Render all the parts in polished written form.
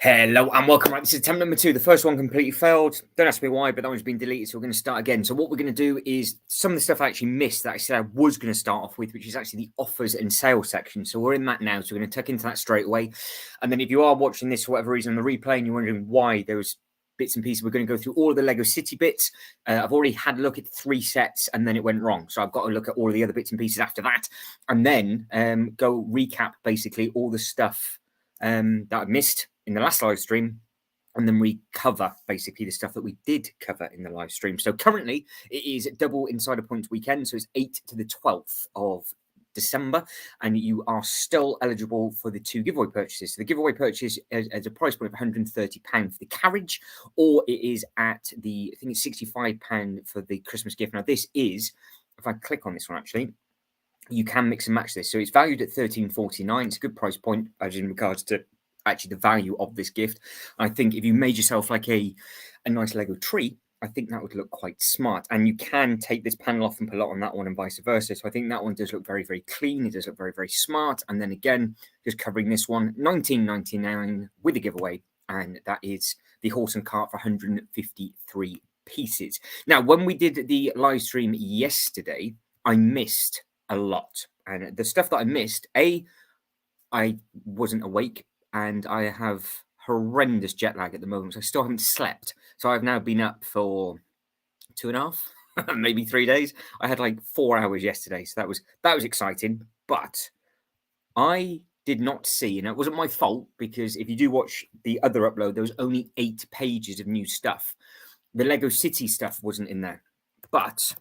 Hello and welcome. Right, this is attempt number 2. The first one completely failed. Don't ask me why, but that one's been deleted, so we're going to start again. So what we're going to do is some of the stuff I actually missed that I said I was going to start off with, which is actually the offers and sales section. So we're in that now, so we're going to tuck into that straight away. And then if you are watching this for whatever reason on the replay and you're wondering why there was bits and pieces, we're going to go through all of the Lego City bits. I've already had a look at 3 sets and then it went wrong. So I've got to look at all of the other bits and pieces after that. And then go recap basically all the stuff that I missed in the last live stream, and then recover basically the stuff that we did cover in the live stream. So currently it is double Insider Points weekend. So it's 8th to the 12th of December, and you are still eligible for the 2 giveaway purchases. So the giveaway purchase is a price point of £130 for the carriage, or it is at the, I think it's £65 for the Christmas gift. Now this is, if I click on this one actually, you can mix and match this. So it's valued at £13.49. It's a good price point as in regards to actually the value of this gift. I think if you made yourself like a nice Lego tree, I think that would look quite smart. And you can take this panel off and put it on that one and vice versa. So I think that one does look very, very clean. It does look very, very smart. And then again, just covering this one, £19.99 with a giveaway. And that is the horse and cart for 153 pieces. Now, when we did the live stream yesterday, I missed a lot. And the stuff that I missed, I wasn't awake. And I have horrendous jet lag at the moment. So I still haven't slept. So I've now been up for 2.5, maybe 3 days. I had like 4 hours yesterday. So that was exciting. But I did not see, and it wasn't my fault, because if you do watch the other upload, there was only 8 pages of new stuff. The Lego City stuff wasn't in there. But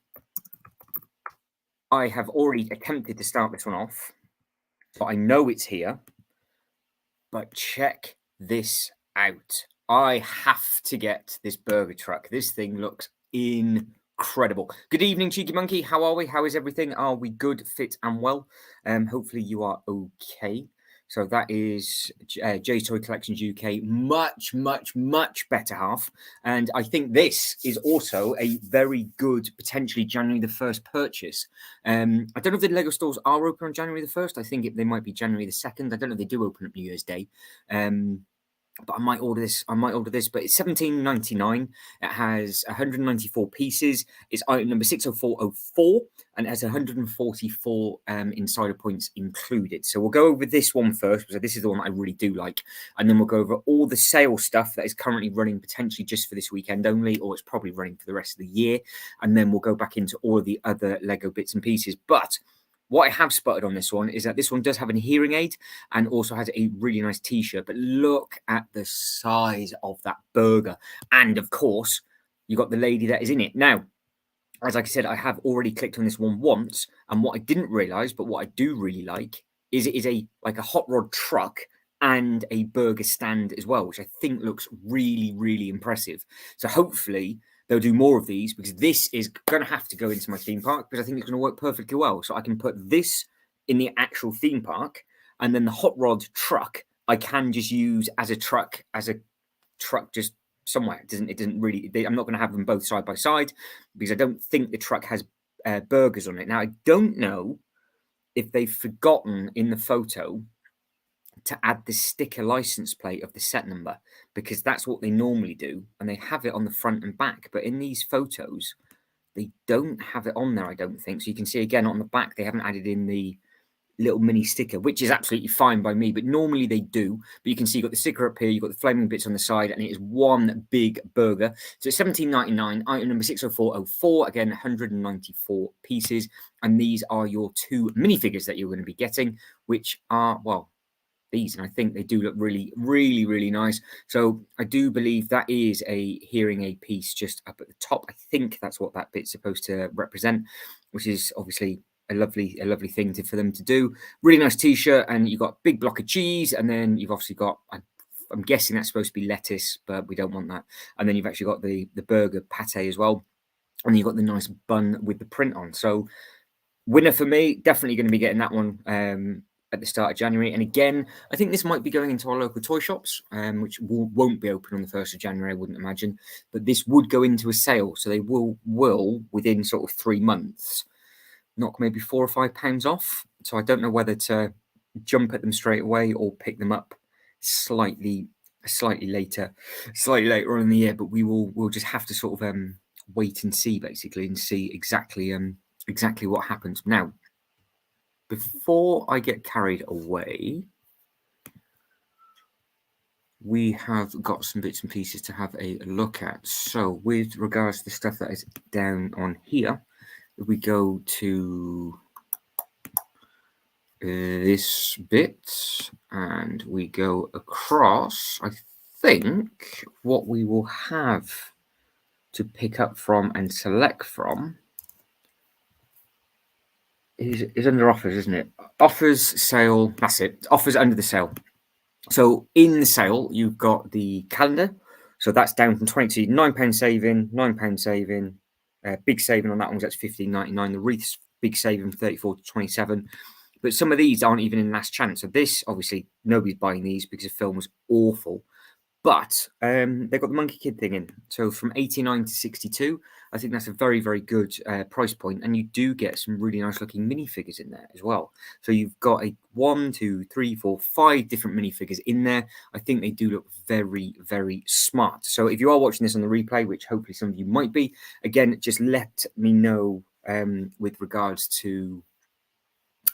I have already attempted to start this one off. So I know it's here. But check this out. I have to get this burger truck. This thing looks incredible. Good evening, Cheeky Monkey. How are we? How is everything? Are we good, fit, and well? Hopefully you are okay. So that is Jay's Toy Collections UK, much, much, much better half. And I think this is also a very good, potentially January the 1st purchase. I don't know if the Lego stores are open on January the 1st. I think they might be January the 2nd. I don't know if they do open up New Year's Day. But I might order this. But it's £17.99. It has 194 pieces. It's item number 60404, and it has 144 insider points included. So we'll go over this one first, because this is the one that I really do like, and then we'll go over all the sale stuff that is currently running potentially just for this weekend only, or it's probably running for the rest of the year, and then we'll go back into all of the other Lego bits and pieces. But what I have spotted on this one is that this one does have a hearing aid and also has a really nice t-shirt. But look at the size of that burger. And of course, you got the lady that is in it. Now, as I said, I have already clicked on this one once. And what I didn't realize, but what I do really like, is it is like a hot rod truck and a burger stand as well, which I think looks really, really impressive. So hopefully they'll do more of these, because this is going to have to go into my theme park, because I think it's going to work perfectly well. So I can put this in the actual theme park, and then the hot rod truck I can just use as a truck just somewhere. It doesn't really. I'm not going to have them both side by side, because I don't think the truck has burgers on it. Now I don't know if they've forgotten in the photo to add the sticker license plate of the set number, because that's what they normally do, and they have it on the front and back. But in these photos, they don't have it on there, I don't think. So you can see again on the back, they haven't added in the little mini sticker, which is absolutely fine by me, but normally they do. But you can see you've got the sticker up here, you've got the flaming bits on the side, and it is one big burger. So it's £17.99, item number 60404, again 194 pieces, and these are your 2 minifigures that you're going to be getting, which are, well, these, and I think they do look really, really, really nice. So I do believe that is a hearing aid piece just up at the top. I think that's what that bit's supposed to represent, which is obviously a lovely thing for them to do. Really nice t-shirt, and you've got a big block of cheese, and then you've obviously got, I'm guessing that's supposed to be lettuce, but we don't want that. And then you've actually got the burger pate as well, and then you've got the nice bun with the print on. So winner for me, definitely going to be getting that one at the start of January. And again, I think this might be going into our local toy shops, which won't be open on the 1st of January, I wouldn't imagine. But this would go into a sale. So they will within sort of 3 months, knock maybe £4 or £5 off. So I don't know whether to jump at them straight away or pick them up slightly slightly later on in the year, but we'll just have to sort of wait and see, basically, and see exactly what happens. Now, before I get carried away, we have got some bits and pieces to have a look at. So with regards to the stuff that is down on here, if we go to this bit and we go across, I think what we will have to pick up from and select from is under offers, isn't it? Offers, sale, that's it. Offers under the sale. So in the sale, you've got the calendar. So that's down from 20, £9 saving, £9 saving. Big saving on that one, that's £15.99. The wreaths, big saving, 34 to 27. But some of these aren't even in last chance. So this, obviously, nobody's buying these because the film was awful. But they've got the Monkey Kid thing in. So from 89 to 62, I think that's a very, very good price point. And you do get some really nice looking minifigures in there as well. So you've got a 1, 2, 3, 4, 5 different minifigures in there. I think they do look very, very smart. So if you are watching this on the replay, which hopefully some of you might be, again, just let me know with regards to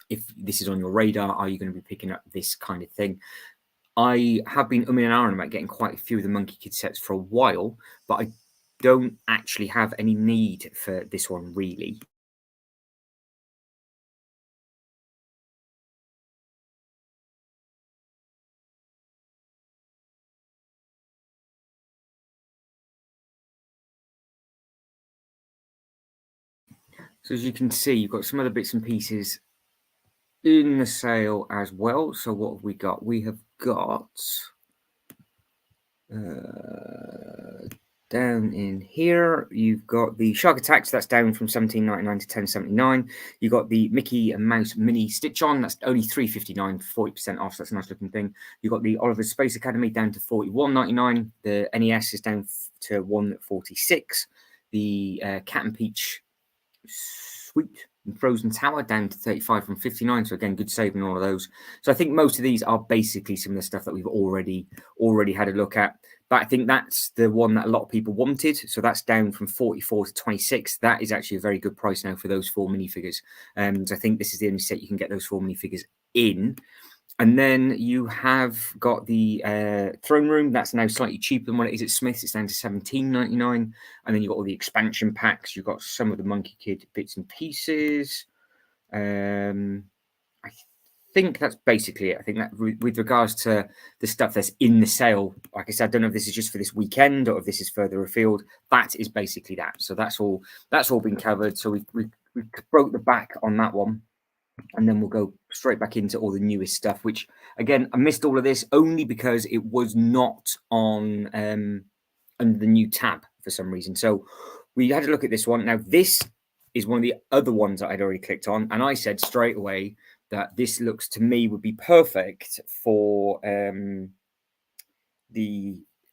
if this is on your radar. Are you going to be picking up this kind of thing? I have been umming and ahhing about getting quite a few of the Monkey Kid sets for a while, but I don't actually have any need for this one, really. So as you can see, you've got some other bits and pieces in the sale as well. So what have we got? We have got down in here, you've got the Shark Attacks. That's down from £17.99 to £10.79. You've got the Mickey and Mouse Mini Stitch On. That's only £3.59, 40% off. So that's a nice looking thing. You've got the Oliver's Space Academy down to £41.99. The NES is down to £1.46. The Cat and Peach Sweet and Frozen Tower down to 35 from 59. So again, good saving on all of those. So I think most of these are basically some of the stuff that we've already had a look at. But I think that's the one that a lot of people wanted. So that's down from 44 to 26. That is actually a very good price now for those 4 minifigures. So I think this is the only set you can get those 4 minifigures in. And then you have got the throne room. That's now slightly cheaper than what it is at Smith's. It's down to £17.99. And then you've got all the expansion packs. You've got some of the Monkey Kid bits and pieces. I think that's basically it. I think that with regards to the stuff that's in the sale, like I said, I don't know if this is just for this weekend or if this is further afield. That is basically that. So that's all been covered. So we broke the back on that one. And then we'll go straight back into all the newest stuff, which, again, I missed all of this only because it was not on under the new tab for some reason. So we had to look at this one. Now, this is one of the other ones that I'd already clicked on. And I said straight away that this looks to me would be perfect for a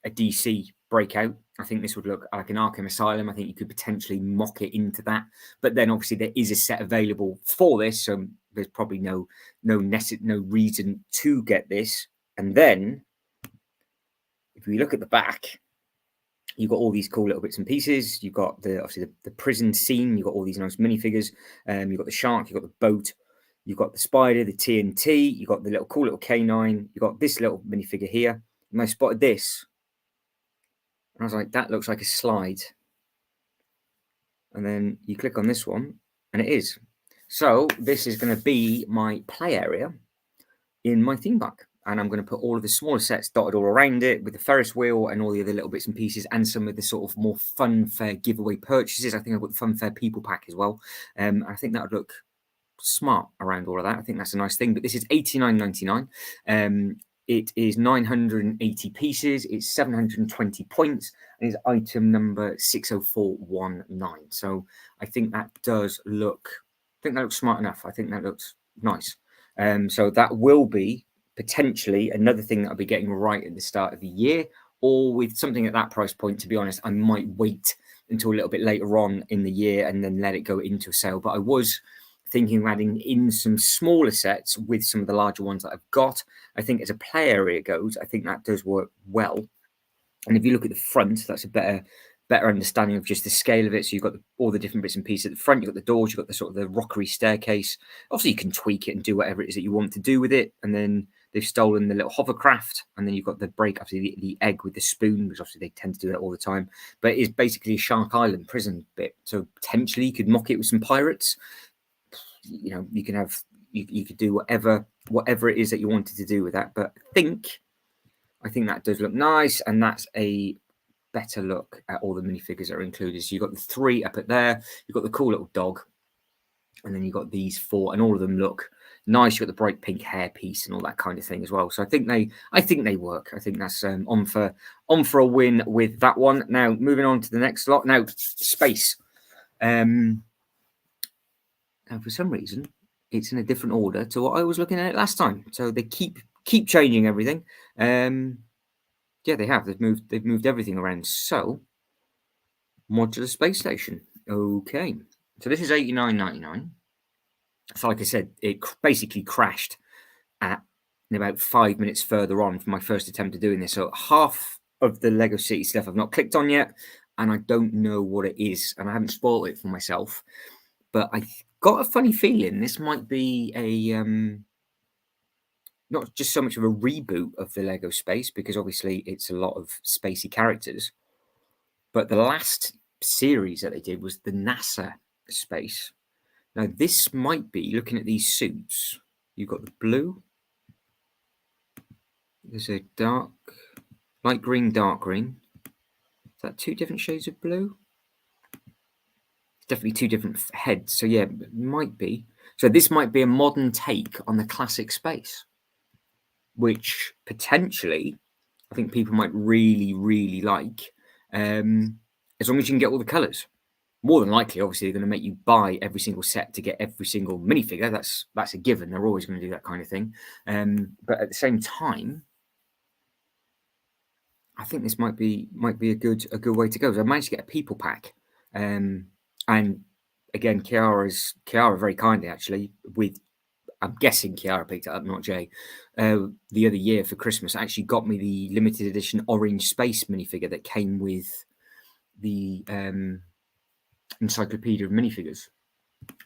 DC breakout. I think this would look like an Arkham Asylum. I think you could potentially mock it into that. But then obviously there is a set available for this, so there's probably no reason to get this. And then if we look at the back, you've got all these cool little bits and pieces. You've got obviously the prison scene. You've got all these nice minifigures. You've got the shark. You've got the boat. You've got the spider, the TNT. You've got the cool little canine. You've got this little minifigure here. And I spotted this. And I was like, that looks like a slide. And then you click on this one, and it is. So this is going to be my play area in my theme park. And I'm going to put all of the smaller sets dotted all around it with the Ferris wheel and all the other little bits and pieces and some of the sort of more funfair giveaway purchases. I think I've got the funfair people pack as well. I think that would look smart around all of that. I think that's a nice thing. But this is $89.99. It is 980 pieces. It's 720 points. And it's item number 60419. So I think that does look. I think that looks smart enough. I think that looks nice. So that will be potentially another thing that I'll be getting right at the start of the year, or with something at that price point. To be honest, I might wait until a little bit later on in the year and then let it go into a sale. But I was thinking of adding in some smaller sets with some of the larger ones that I've got. I think as a play area goes, I think that does work well. And if you look at the front, that's a better understanding of just the scale of it. So you've got all the different bits and pieces at the front. You've got the doors. You've got the sort of the rockery staircase. Obviously, you can tweak it and do whatever it is that you want to do with it. And then they've stolen the little hovercraft. And then you've got the break, obviously the egg with the spoon, because obviously they tend to do that all the time. But it is basically a Shark Island prison bit. So potentially you could mock it with some pirates. You know, you can have you could do whatever it is that you wanted to do with that. But I think that does look nice, and that's a better look at all the minifigures that are included. So you've got the 3 up at there, you've got the cool little dog, and then you've got these 4, and all of them look nice. You've got the bright pink hair piece and all that kind of thing as well. So I think they work. I think that's on for a win with that one. Now moving on to the next lot. Now space. Now for some reason it's in a different order to what I was looking at last time. So they keep changing everything. Yeah, they have. They've moved everything around. So, modular space station. Okay, so this is $89.99. So, like I said, it basically crashed at about 5 minutes further on from my first attempt at doing this. So, half of the Lego City stuff I've not clicked on yet, and I don't know what it is, and I haven't spoiled it for myself. But I got a funny feeling this might be a not just so much of a reboot of the Lego space, because obviously it's a lot of spacey characters, but the last series that they did was the NASA space. Now this might be, looking at these suits, you've got the blue, there's a light green, dark green. Is that 2 different shades of blue? It's definitely 2 different heads. So yeah, it might be. So this might be a modern take on the classic space, which potentially I think people might really, really like, as long as you can get all the colours. More than likely, obviously, they're going to make you buy every single set to get every single minifigure. That's a given. They're always going to do that kind of thing. But at the same time, I think this might be a good way to go. So I managed to get a people pack, and again, Kiara very kindly actually with. I'm guessing Kiara picked it up, not Jay. The other year for Christmas, actually got me the limited edition orange space minifigure that came with the encyclopedia of minifigures.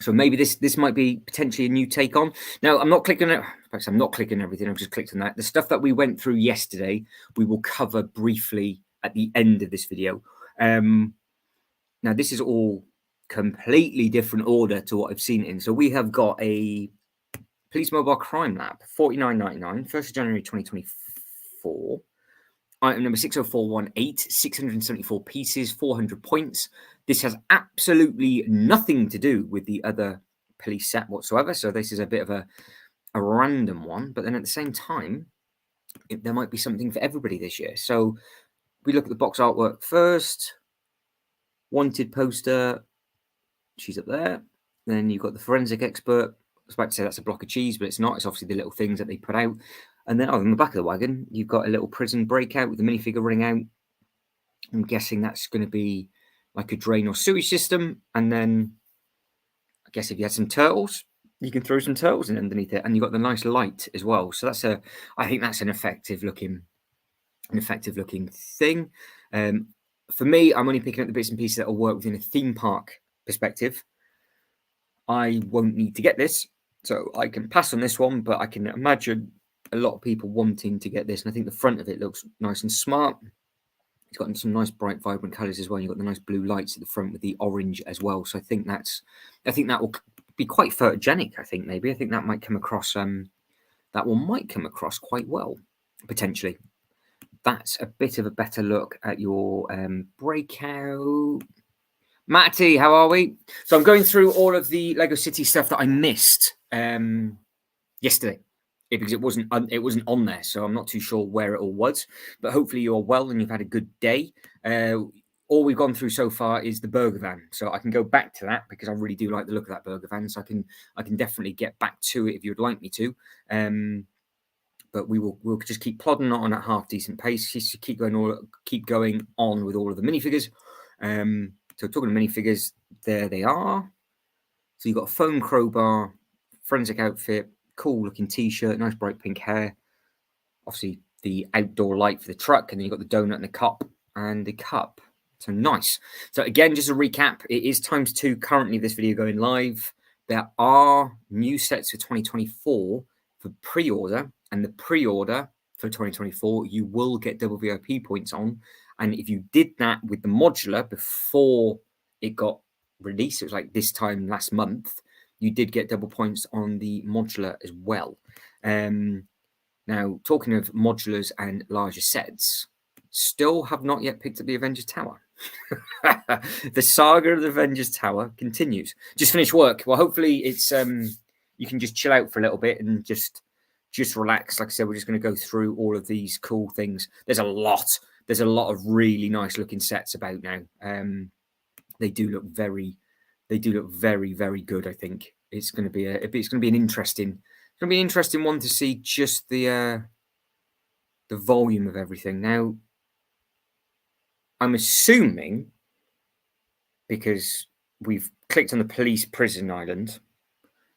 So maybe this might be potentially a new take on. Now I'm not clicking it. I'm not clicking everything. I've just clicked on that. The stuff that we went through yesterday, we will cover briefly at the end of this video. Now this is all completely different order to what I've seen in. So we have got a Police Mobile Crime Lab, $49.99, 1st of January 2024. Item number 60418, 674 pieces, 400 points. This has absolutely nothing to do with the other police set whatsoever. So this is a bit of a random one. But then at the same time, there might be something for everybody this year. So we look at the box artwork first. Wanted poster. She's up there. Then you've got the forensic expert. I was about to say that's a block of cheese, but it's not. It's obviously the little things that they put out. And then on the back of the wagon, you've got a little prison breakout with the minifigure running out. I'm guessing that's going to be like a drain or sewage system. And then I guess if you had some turtles, you can throw some turtles in underneath it. And you've got the nice light as well. So I think that's an effective looking thing. For me, I'm only picking up the bits and pieces that will work within a theme park perspective. I won't need to get this, so I can pass on this one, but I can imagine a lot of people wanting to get this. And I think the front of it looks nice and smart. It's got some nice bright, vibrant colours as well. You've got the nice blue lights at the front with the orange as well. So I think that will be quite photogenic. I think that might come across. That one might come across quite well, potentially. That's a bit of a better look at your breakout. Matty, how are we? So I'm going through all of the Lego City stuff that I missed yesterday because it wasn't on there, so I'm not too sure where it all was. But hopefully you're well and you've had a good day. All we've gone through so far is the burger van, so I can go back to that because I really do like the look of that burger van. So I can definitely get back to it if you'd like me to. But we'll just keep plodding on at half decent pace. Just keep going on with all of the minifigures. So talking to minifigures, there they are. So you've got a foam crowbar, forensic outfit, cool looking t-shirt, nice bright pink hair. Obviously the outdoor light for the truck, and then you've got the donut and the cup and the cup. So nice. So again, just a recap, it is ×2 currently this video going live. There are new sets for 2024 for pre-order, and the pre-order for 2024 you will get double VIP points on. And if you did that with the modular before it got released, it was like this time last month, you did get double points on the modular as well. Now, talking of modulars and larger sets, still have not yet picked up the Avengers Tower. The saga of the Avengers Tower continues. Just finished work. Well, hopefully it's you can just chill out for a little bit and just relax. Like I said, we're just going to go through all of these cool things. There's a lot of really nice looking sets about now. They do look very very good. I think it's going to be an interesting one to see just the volume of everything. Now, I'm assuming, because we've clicked on the police prison island,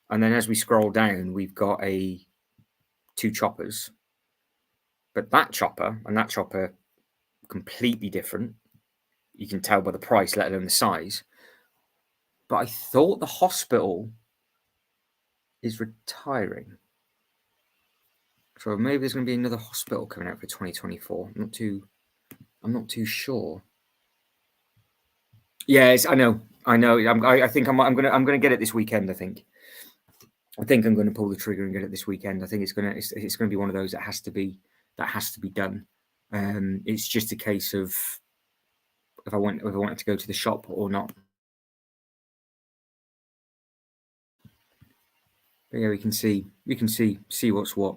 and then as we scroll down, we've got two choppers. But that chopper and that chopper completely different. You can tell by the price, let alone the size. But I thought the hospital is retiring. So maybe there's going to be another hospital coming out for 2024. I'm not too sure. Yes, I know. I think I'm gonna get it this weekend. I think I'm going to pull the trigger and get it this weekend. I think it's going to be one of those that has to be done. It's just a case of if I wanted to go to the shop or not. But yeah, we can see what's what.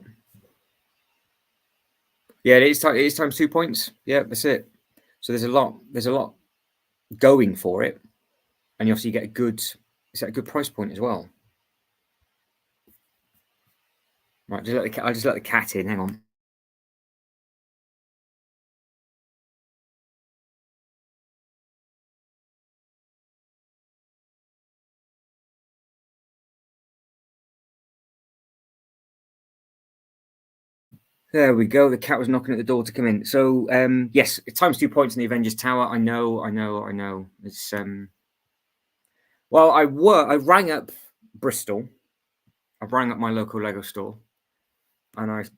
Yeah, it is ×2 points. Yeah, that's it. So there's a lot going for it, and you obviously get a good price point as well. Right, I'll just let the cat in. Hang on. There we go. The cat was knocking at the door to come in. So yes, it's ×2 points in the Avengers Tower. I know. It's well, I rang up Bristol. I rang up my local Lego store, and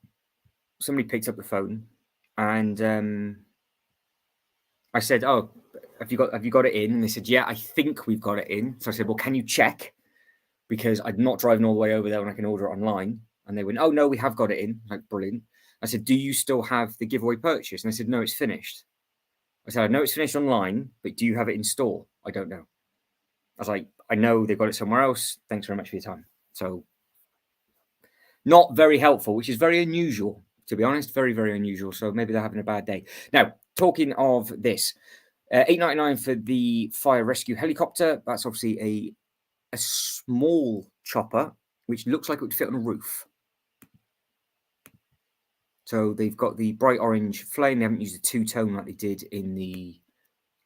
somebody picked up the phone, and I said, "Oh, have you got it in?" And they said, "Yeah, I think we've got it in." So I said, "Well, can you check? Because I'm not driving all the way over there when I can order it online." And they went, "Oh no, we have got it in." Like, brilliant. I said, "Do you still have the giveaway purchase?" And they said, "No, it's finished." I said, "I know it's finished online, but do you have it in store?" "I don't know." I was like, "I know they've got it somewhere else. Thanks very much for your time." So not very helpful, which is very unusual, to be honest. Very, very unusual. So maybe they're having a bad day. Now, talking of this, $8.99 for the fire rescue helicopter. That's obviously a small chopper, which looks like it would fit on a roof. So they've got the bright orange flame. They haven't used a two-tone like they did in the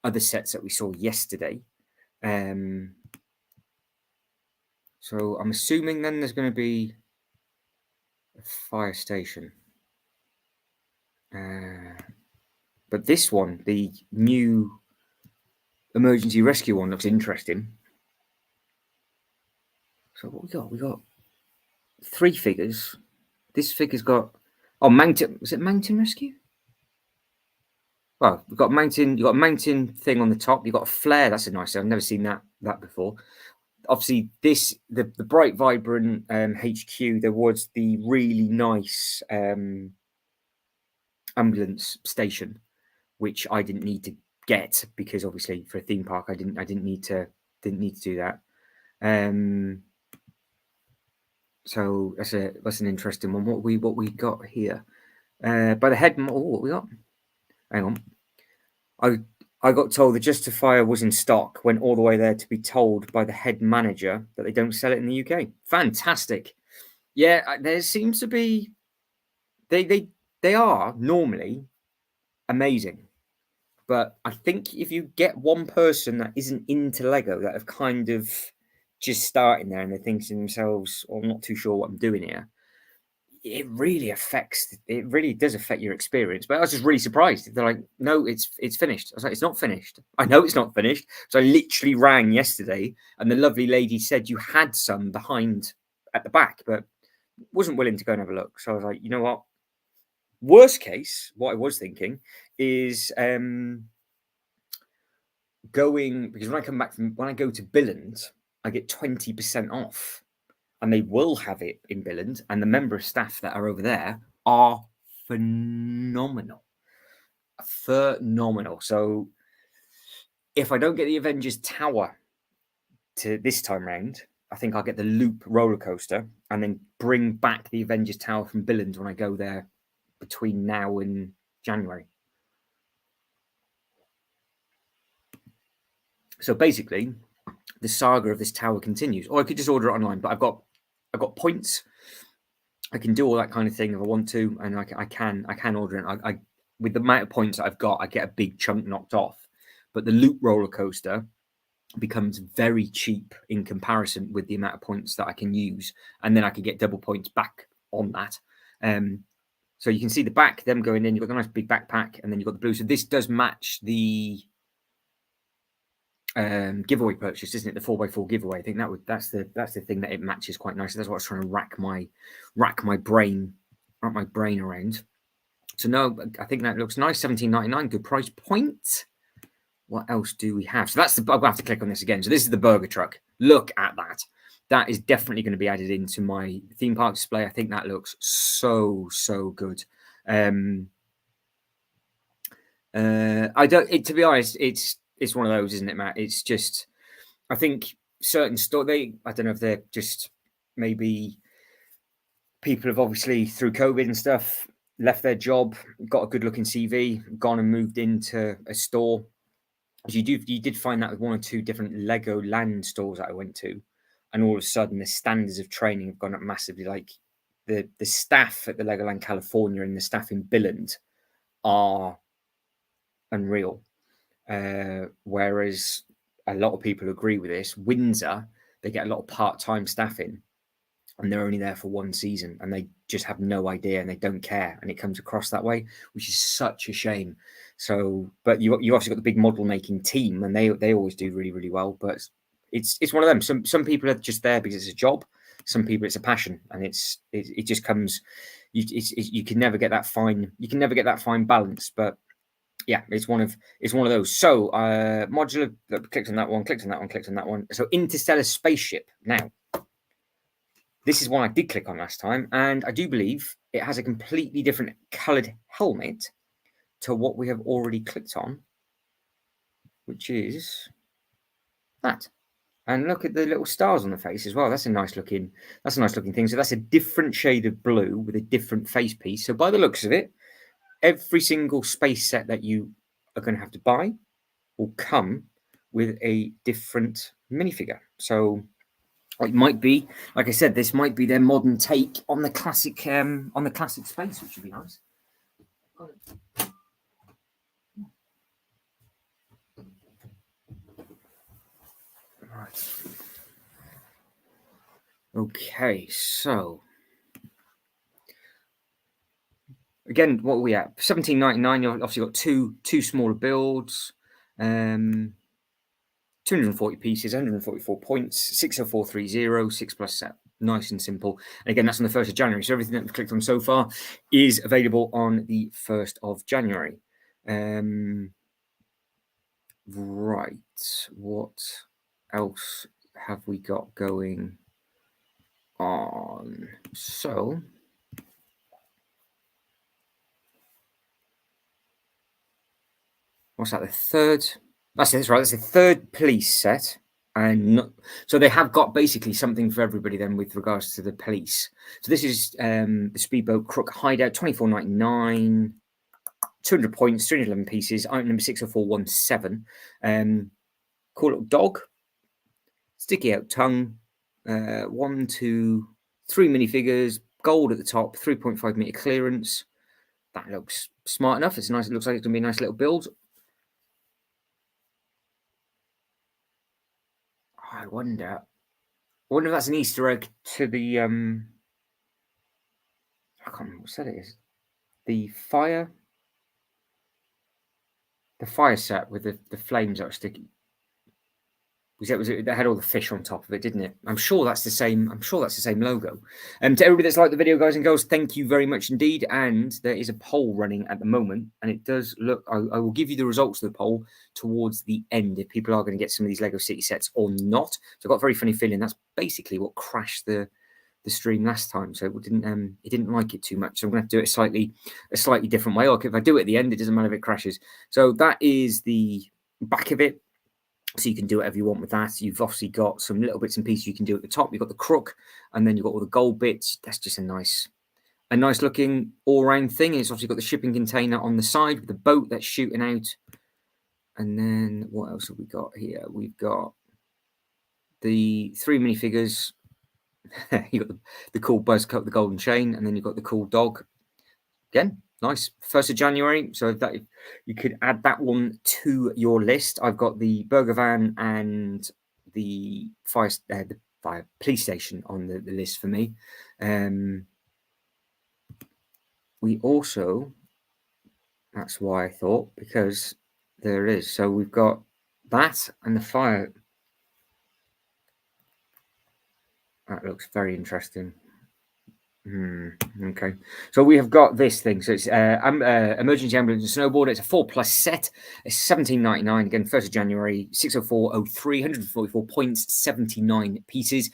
other sets that we saw yesterday. So I'm assuming then there's going to be a fire station. But this one, the new emergency rescue one, looks interesting. So what we got? We got 3 figures. This figure's got mountain. Was it mountain rescue? Well, we've got mountain. You got a mountain thing on the top. You got a flare. That's a nice. I've never seen that before. Obviously, the bright, vibrant HQ. There was the really nice ambulance station, which I didn't need to get because obviously for a theme park, I didn't need to do that. So that's an interesting one. What we got here? By the head. Oh, what we got? Hang on. I got told the Justifier was in stock. Went all the way there to be told by the head manager that they don't sell it in the UK. Fantastic. Yeah, there seems to be. They are normally amazing, but I think if you get one person that isn't into Lego, that have kind of just starting there and they're thinking to themselves, "Oh, I'm not too sure what I'm doing here." It really does affect your experience. But I was just really surprised. They're like, "No, it's finished." I was like, "It's not finished. I know it's not finished." So I literally rang yesterday, and the lovely lady said you had some behind at the back, but wasn't willing to go and have a look. So I was like, you know what? Worst case, what I was thinking is going, because when I go to Billand, I get 20% off, and they will have it in Billand, and the member of staff that are over there are phenomenal. Phenomenal. So if I don't get the Avengers Tower to this time round, I think I'll get the Loop roller coaster and then bring back the Avengers Tower from Billand when I go there between now and January. So basically, the saga of this tower continues. Or I could just order it online, but I've got points. I can do all that kind of thing if I want to, and I can order it. I with the amount of points that I've got, I get a big chunk knocked off. But the Loop roller coaster becomes very cheap in comparison with the amount of points that I can use, and then I can get double points back on that. So you can see the back, them going in. You've got the nice big backpack, and then you've got the blue. So this does match the giveaway purchase, isn't it? The 4x4 giveaway. I think that's the thing that it matches quite nicely. That's what I was trying to rack my brain around. So no, I think that looks nice. $17.99, good price point. What else do we have? So that's I'll have to click on this again. So this is the burger truck. Look at that. That is definitely going to be added into my theme park display. I think that looks so good. To be honest, it's one of those, isn't it, Matt? It's just, I think certain I don't know if they're just, maybe people have obviously through COVID and stuff left their job, got a good looking CV, gone and moved into a store. You did find that with one or two different Lego Land stores that I went to, and all of a sudden the standards of training have gone up massively. Like the staff at the Legoland California and the staff in Billand are unreal. Whereas a lot of people agree with this. Windsor, they get a lot of part-time staff in, and they're only there for one season, and they just have no idea and they don't care, and it comes across that way, which is such a shame. So, but you also got the big model making team, and they always do really well. But it's one of them. Some people are just there because it's a job. Some people it's a passion, and it just comes. You can never get that fine. You can never get that fine balance, but yeah, it's one of those. So modular, clicked on that one, clicked on that one, clicked on that one. So interstellar spaceship. Now, this is one I did click on last time, and I do believe it has a completely different coloured helmet to what we have already clicked on, which is that. And look at the little stars on the face as well. That's a nice looking thing. So that's a different shade of blue with a different face piece. So by the looks of it, every single space set that you are going to have to buy will come with a different minifigure. So it might be, like I said, this might be their modern take on the classic space, which would be nice. Right. Okay, so again, what are we at? $17.99. You've obviously got two smaller builds, 240 pieces, 144 points, 60430, 6+ set. Nice and simple. And again, that's on the 1st of January. So everything that we've clicked on so far is available on the 1st of January. Right. What else have we got going on? So what's that? The third. That's right. That's the third police set, and so they have got basically something for everybody then with regards to the police. So this is the Speedboat Crook Hideout, $24.99, 200 points, 311 pieces. Item number 60417. Cool little dog, sticky out tongue. 1, 2, 3 minifigures, gold at the top, 3.5 meter clearance. That looks smart enough. It's nice. It looks like it's gonna be a nice little build. I wonder wonder if that's an Easter egg to the I can't remember what set it is. The fire set with the flames that are sticking. Was it that had all the fish on top of it, didn't it? I'm sure that's the same. I'm sure that's the same logo. To everybody that's liked the video, guys and girls, thank you very much indeed. And there is a poll running at the moment, and it does look. I will give you the results of the poll towards the end if people are going to get some of these Lego City sets or not. So I've got a very funny feeling that's basically what crashed the stream last time. So it didn't like it too much. So I'm going to have to do it a slightly different way. Like if I do it at the end, it doesn't matter if it crashes. So that is the back of it. So you can do whatever you want with that. You've obviously got some little bits and pieces you can do at the top. You've got the crook, and then you've got all the gold bits. That's just a nice looking all-round thing. And it's obviously got the shipping container on the side with the boat that's shooting out. And then what else have we got here? We've got the 3 minifigures. You've got the cool Buzzcut with the golden chain, and then you've got the cool dog. Again, nice. 1st of January. So that you could add that one to your list. I've got the burger van and the fire police station on the list for me. We also, that's why I thought, because there is. So we've got that and the fire. That looks very interesting. Okay, so we have got this thing. So it's emergency ambulance and snowboard. It's a 4+ set. It's $17.99. Again, 1st of January, 604.03, 144 points, 79 pieces.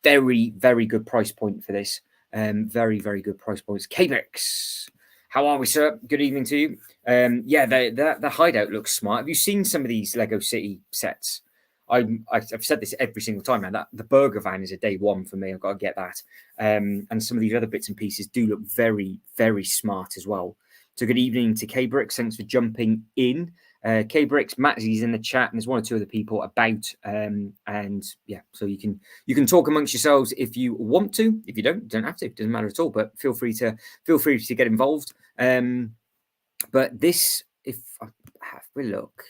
Very, very good price point for this. Very, very good price points. K-Bricks, how are we, sir? Good evening to you. Yeah, the hideout looks smart. Have you seen some of these Lego City sets? I've said this every single time, man. That the burger van is a day one for me. I've got to get that. And some of these other bits and pieces do look very, very smart as well. So good evening to K-Bricks. Thanks for jumping in. K-Bricks, Matsy's in the chat, and there's 1 or 2 other people about. And yeah, so you can talk amongst yourselves if you want to. If you don't have to. It doesn't matter at all. But feel free to get involved. But this, if I have a look.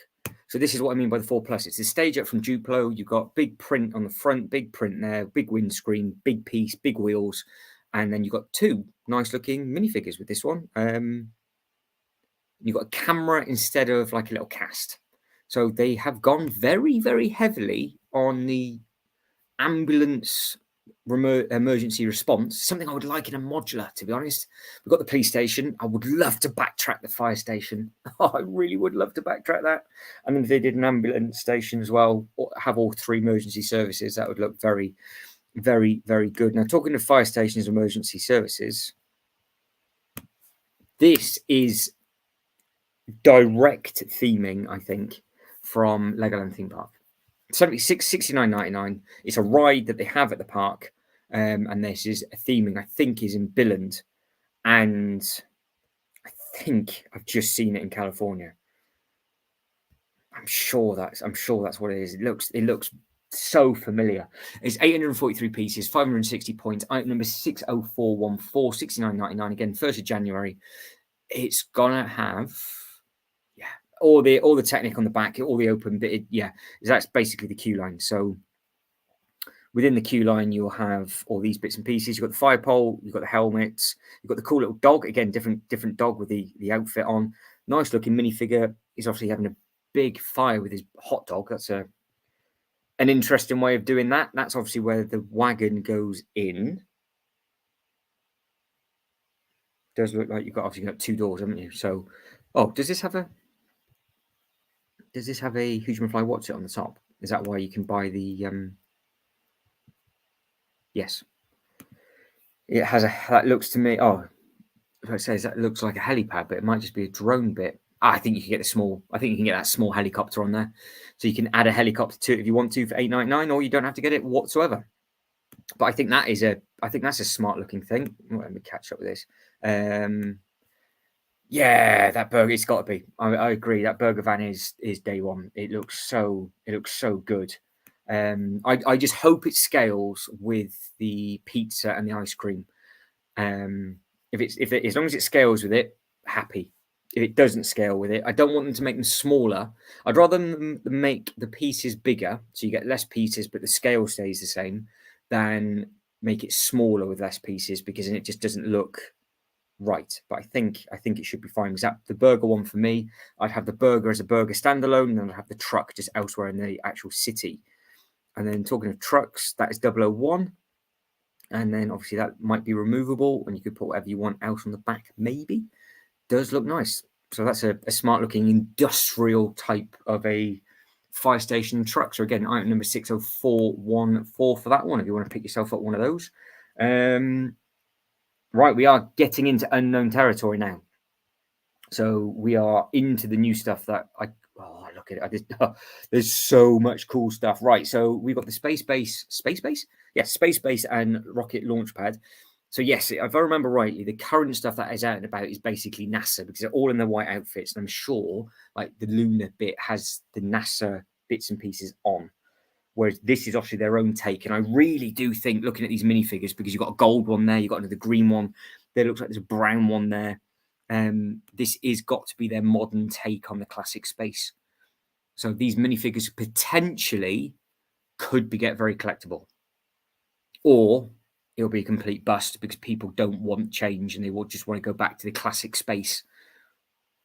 So this is what I mean by the 4+. It's a stage up from Duplo. You've got big print on the front, big print there, big windscreen, big piece, big wheels. And then you've got 2 nice looking minifigures with this one. You've got a camera instead of like a little cast. So they have gone very, very heavily on the ambulance emergency response, something I would like in a modular, to be honest. We've got the police station. I would love to backtrack the fire station. I really would love to backtrack that. And then if they did an ambulance station as well, or have all 3 emergency services, that would look very, very, very good. Now, talking of fire stations, emergency services, this is direct theming, I think, from Legoland Theme Park. $69.99. It's a ride that they have at the park, and this is a theming. I think is in Billund, and I think I've just seen it in California. I'm sure that's what it is. It looks so familiar. It's 843 pieces, 560 points. Item number 60414, $69.99. Again, 1st of January. It's gonna have all the Technic on the back, all the open bit. That's basically the queue line. So within the queue line, you'll have all these bits and pieces. You've got the fire pole, you've got the helmets, you've got the cool little dog. Again, different dog with the outfit on. Nice looking minifigure. He's obviously having a big fire with his hot dog. That's an interesting way of doing that. That's obviously where the wagon goes in. Does look like you've got 2 doors, haven't you? So, does this have a Huge Fly Watch It on the top? Is that why you can buy the yes. It has that looks to me, it says that looks like a helipad, but it might just be a drone bit. I think you can get that small helicopter on there. So you can add a helicopter to it if you want to for $8.99, or you don't have to get it whatsoever. But I think that's a smart looking thing. Let me catch up with this. Yeah, that burger, it's got to be. I agree. That burger van is day one. It looks so good. I just hope it scales with the pizza and the ice cream. As long as it scales with it, happy. If it doesn't scale with it, I don't want them to make them smaller. I'd rather them make the pieces bigger, so you get less pieces, but the scale stays the same, than make it smaller with less pieces, because then it just doesn't look right. But I think it should be fine. Because the burger one for me, I'd have the burger as a burger standalone, and then I'd have the truck just elsewhere in the actual city. And then talking of trucks, that is 001. And then obviously that might be removable, and you could put whatever you want else on the back, maybe. Does look nice. So that's a smart looking industrial type of a fire station truck. So again, item number 60414 for that one, if you want to pick yourself up one of those. Right, we are getting into unknown territory now. So we are into the new stuff that look at it. There's so much cool stuff. Right, so we've got the space base, yes, space base and rocket launch pad. So yes, if I remember rightly, the current stuff that is out and about is basically NASA, because they're all in their white outfits, and I'm sure like the lunar bit has the NASA bits and pieces on, whereas this is obviously their own take. And I really do think, looking at these minifigures, because you've got a gold one there, you've got another green one, there looks like there's a brown one there. This is got to be their modern take on the classic space. So these minifigures potentially could get very collectible, or it'll be a complete bust because people don't want change and they will just want to go back to the classic space.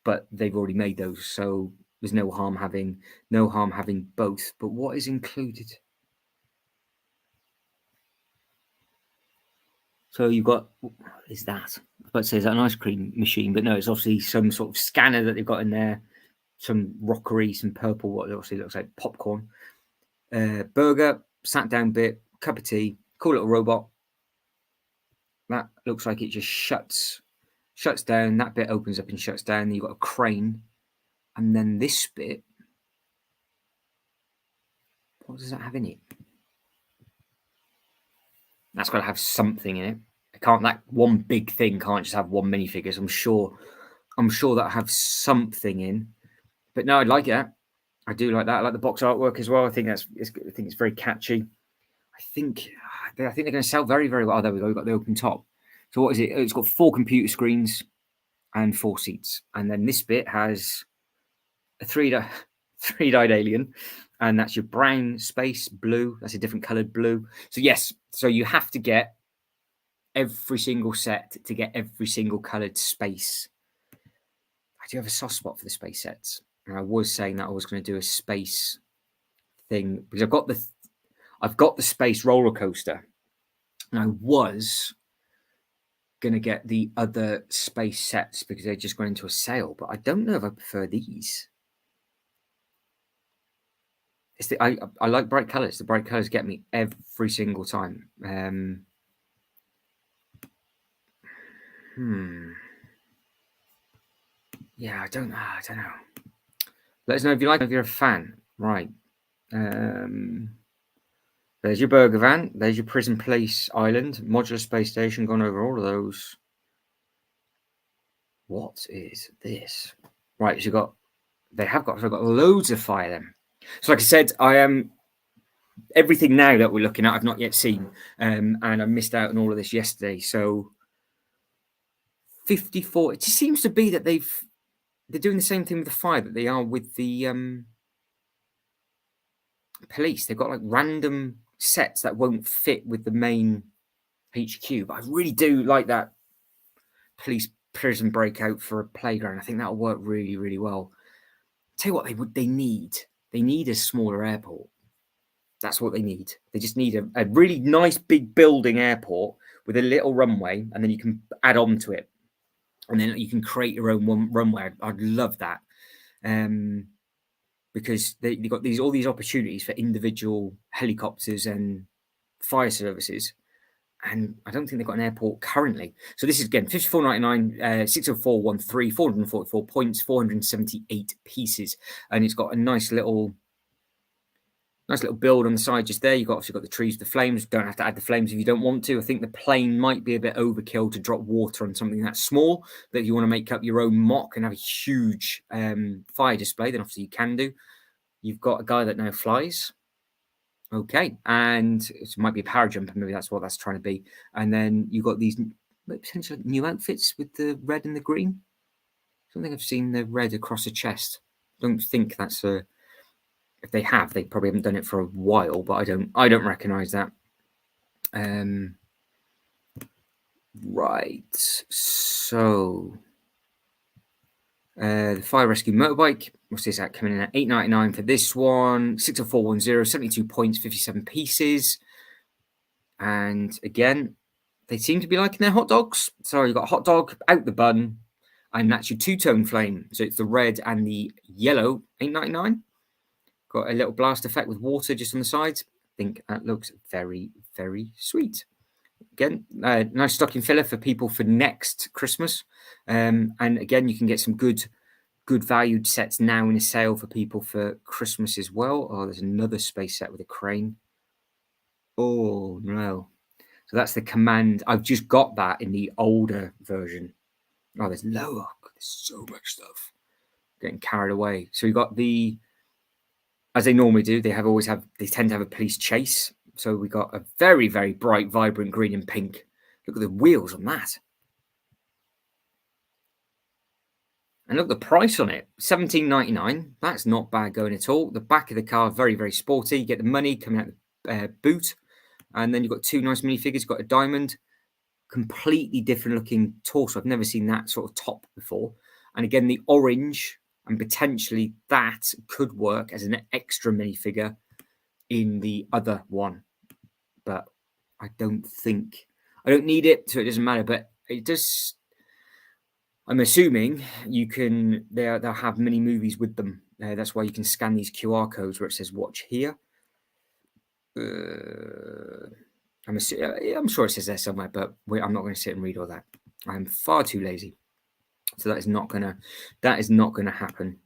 But they've already made those, so there's no harm having both. But what is included? So you've got, what is that? I was about to say, is that an ice cream machine? But no, it's obviously some sort of scanner that they've got in there. Some rockery, some purple, what obviously looks like popcorn. Burger, sat down bit, cup of tea, cool little robot. That looks like it just shuts down. That bit opens up and shuts down. Then you've got a crane. And then this bit, what does that have in it? That's got to have something in it. That one big thing can't just have one minifigure. I'm sure that'll have something in. But no, I like it. I do like that. I like the box artwork as well. I think it's very catchy. I think they're going to sell very, very well. Oh, there we go. We've got the open top. So what is it? It's got 4 computer screens and 4 seats. And then this bit has a three-dyed alien. And that's your brown, space, blue. That's a different coloured blue. So yes, so you have to get every single set to get every single coloured space. I do have a soft spot for the space sets. And I was saying that I was going to do a space thing because I've got the space roller coaster, and I was going to get the other space sets because they just gone into a sale. But I don't know if I prefer these. I like bright colours. The bright colours get me every single time. Yeah, I don't know. Let us know if you like. If you're a fan, right? There's your burger van. There's your prison police island, modular space station. Gone over all of those. What is this? Right, so I've got loads of fire then. So like I said, I am everything now that we're looking at, I've not yet seen, and I missed out on all of this yesterday. So 54. It just seems to be that they're doing the same thing with the fire that they are with the police. They've got like random sets that won't fit with the main HQ, but I really do like that police prison breakout for a playground. I think that'll work really, really well. Tell you what they need a smaller airport. That's what they need. They just need a really nice big building airport with a little runway, and then you can add on to it, and then you can create your own runway. I'd love that, because they've got all these opportunities for individual helicopters and fire services, and I don't think they've got an airport currently. So this is again $54.99, 60413, 444 points, 478 pieces, and it's got a nice little build on the side just there. You've obviously got the trees, the flames. Don't have to add the flames if you don't want to. I think the plane might be a bit overkill to drop water on something that small, but if you want to make up your own mock and have a huge fire display, then obviously you can do. You've got a guy that now flies. Okay, and it might be a power jumper. Maybe that's what that's trying to be. And then you've got these potential new outfits with the red and the green. I don't think I've seen the red across the chest. Don't think that's a... If they have, they probably haven't done it for a while, but I don't recognise that. Right, so the fire rescue motorbike. What's this at? Coming in at $8.99 for this one. 60410, 72 points, 57 pieces. And again, they seem to be liking their hot dogs. So you've got a hot dog out the bun, and that's your two-tone flame. So it's the red and the yellow, $8.99. Got a little blast effect with water just on the sides. I think that looks very, very sweet. Again, nice stocking filler for people for next Christmas. And again, you can get some good valued sets now in a sale for people for Christmas as well. Oh, there's another space set with a crane. Oh, no. So that's the Command. I've just got that in the older version. Oh, there's lower. There's so much stuff. Getting carried away. So we got the, as they normally do, they tend to have a police chase. So we got a very, very bright, vibrant green and pink. Look at the wheels on that. And look at the price on it, $17.99. That's not bad going at all. The back of the car, very, very sporty. You get the money coming out the boot. And then you've got two nice minifigures. You've got a diamond, completely different looking torso. I've never seen that sort of top before. And again, the orange, and potentially that could work as an extra minifigure in the other one. But I don't need it, so it doesn't matter. But it does. I'm assuming they'll have mini movies with them. That's why you can scan these QR codes where it says watch here. I'm sure it says there somewhere, but I'm not going to sit and read all that. I'm far too lazy. So that is not gonna happen.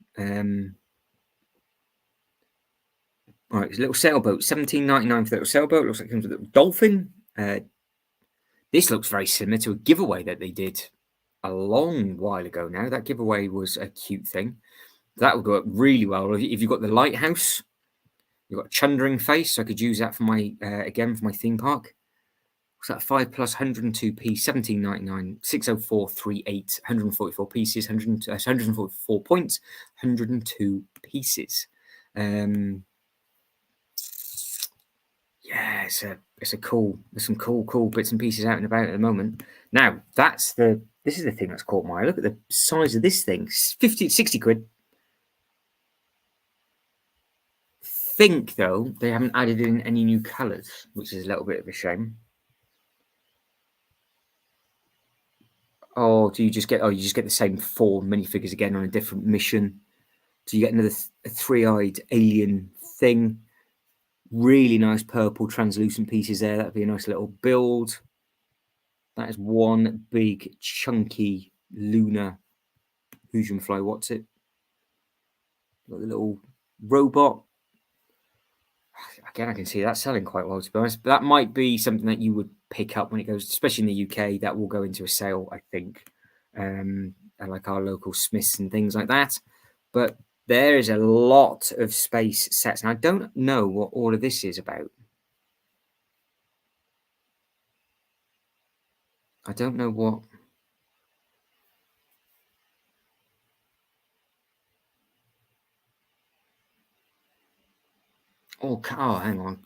All right, it's a little sailboat, $17.99 for the little sailboat. Looks like it comes with a dolphin. This looks very similar to a giveaway that they did a long while ago now. That giveaway was a cute thing. That would work really well if you've got the lighthouse. You've got a chundering face, so I could use that for my for my theme park. What's that? 5 plus 102p, $17.99, 60438, 144 pieces, 144 points, 102 pieces. Yeah, it's a cool. There's some cool bits and pieces out and about at the moment. Now this is the thing that's caught my eye. Look at the size of this thing. 60 quid. Think though they haven't added in any new colours, which is a little bit of a shame. Oh, you just get the same 4 minifigures again on a different mission. So you get another three-eyed alien thing. Really nice purple translucent pieces there. That'd be a nice little build. That is one big chunky lunar Hoosian fly. What's it? Got the little robot. Again, I can see that selling quite well, to be honest. But that might be something that you would pick up when it goes, especially in the UK. That will go into a sale, I think, like our local Smiths and things like that. But there is a lot of space sets, and I don't know what all of this is about. I don't know what. Oh, hang on.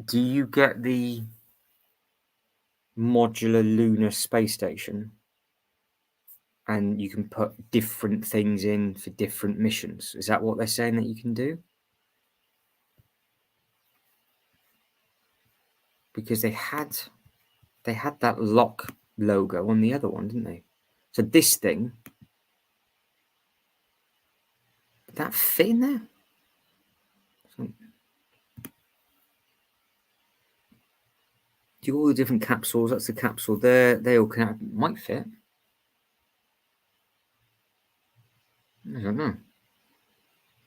Do you get the modular lunar space station? And you can put different things in for different missions. Is that what they're saying that you can do? Because they had that lock logo on the other one, didn't they? So this thing, did that fit in there? Do all the different capsules? That's the capsule there. They all might fit. I don't know.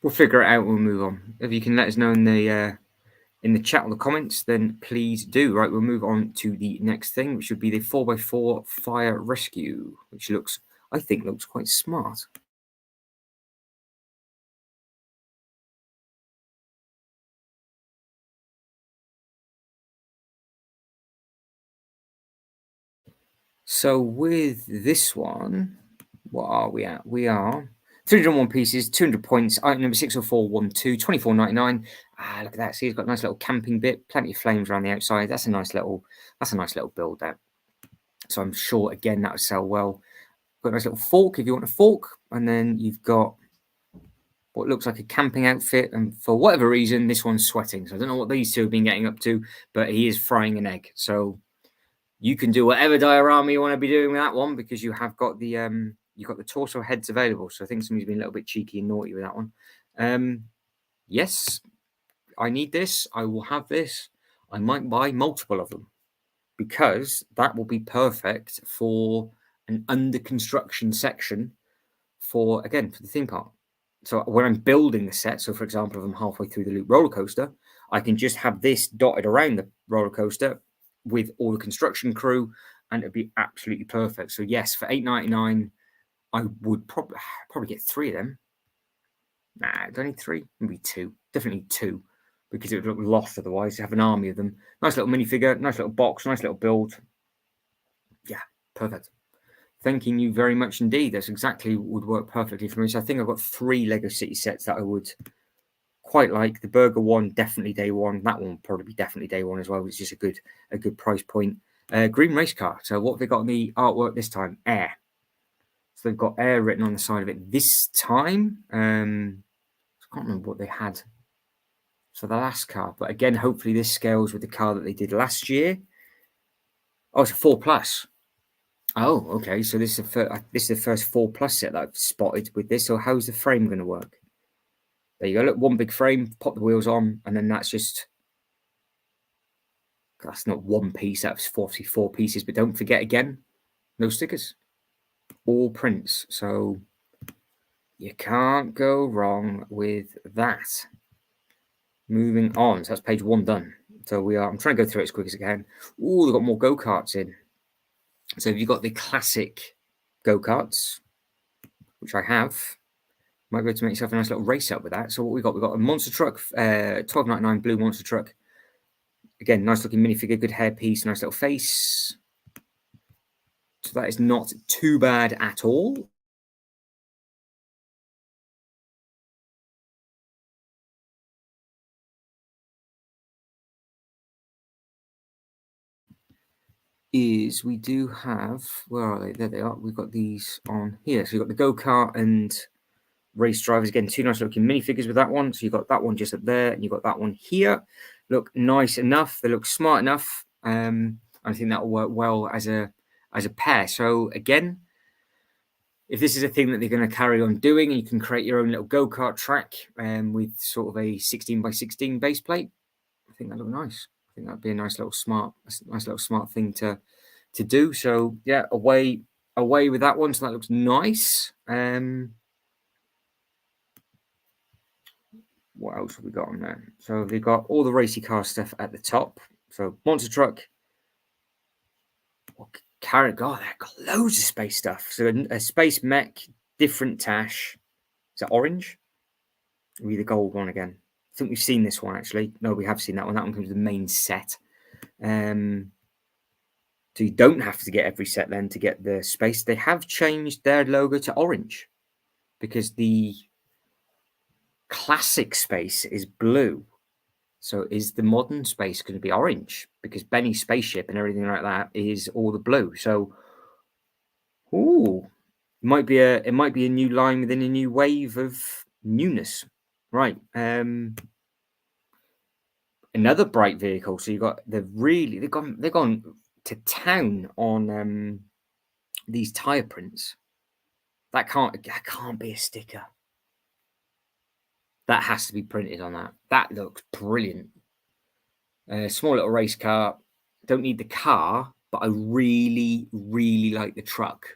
We'll figure it out when we move on. If you can let us know in the chat or the comments, then please do. Right, we'll move on to the next thing, which would be the 4x4 fire rescue, which I think looks quite smart. So with this one, what are we at? We are 301 pieces, 200 points. Item number 60412, 24.99. Ah, look at that. See, it's got a nice little camping bit, plenty of flames around the outside. That's a nice little build there. So I'm sure again that would sell well. Got a nice little fork if you want a fork, and then you've got what looks like a camping outfit, and for whatever reason this one's sweating. So I don't know what these two have been getting up to, but he is frying an egg. So you can do whatever diorama you want to be doing with that one, because you have got the torso heads available. So I think somebody's been a little bit cheeky and naughty with that one. Yes, I need this. I will have this. I might buy multiple of them, because that will be perfect for an under construction section for the theme park. So when I'm building the set, so for example, if I'm halfway through the Loop roller coaster, I can just have this dotted around the roller coaster with all the construction crew, and it'd be absolutely perfect. So yes, for $8.99, I would probably get 3 of them. Nah, only 3, maybe 2, definitely 2, because it would look lost otherwise. You have an army of them. Nice little minifigure, nice little box, nice little build. Yeah, perfect. Thanking you very much indeed. That's exactly what would work perfectly for me. So I think I've got 3 Lego City sets that I would quite like. The burger one, definitely day one. That one will probably be definitely day one as well. It's just a good price point. Green race car. So what have they got in the artwork this time? Air. So they've got air written on the side of it this time. I can't remember what they had for the last car, but again, hopefully this scales with the car that they did last year. Oh, it's a 4+. Oh, okay. So this is the first 4+ set that I've spotted with this. So how's the frame going to work? There you go. Look, one big frame, pop the wheels on, and then that's not one piece. That's 44 pieces. But don't forget again, no stickers, all prints. So you can't go wrong with that. Moving on. So that's page 1 done. So I'm trying to go through it as quick as I can. Oh, they've got more go-karts in. So you've got the classic go-karts, which I have. Might be able to make yourself a nice little race up with that. So what we've got a monster truck, $12.99 blue monster truck. Again, nice looking minifigure, good hairpiece, nice little face. So that is not too bad at all. We do have, where are they? There they are. We've got these on here. So you've got the go-kart and race drivers. Again, 2 nice looking minifigures with that one. So you've got that one just up there, and you've got that one here. Look nice enough. They look smart enough. I think that will work well as a pair. So again, if this is a thing that they're going to carry on doing, and you can create your own little go-kart track with sort of a 16x16 base plate, I think that'll look nice. I think that'd be a nice little smart thing to do. So yeah, away with that one. So that looks nice. What else have we got on there? So we've got all the racy car stuff at the top. So monster truck. Carrot, God, they've got loads of space stuff. So a space mech, different Tash. Is that orange? Or the gold one again? I think we've seen this one actually. No, we have seen that one. That one comes with the main set. So you don't have to get every set then to get the space. They have changed their logo to orange, because the classic space is blue. So is the modern space going to be orange? Because Benny's spaceship and everything like that is all the blue. So, it might be a new line within a new wave of newness, right? Another bright vehicle. So they've gone to town on these tire prints. That can't be a sticker. That has to be printed on that. That looks brilliant. Small little race car. Don't need the car, but I really, really like the truck.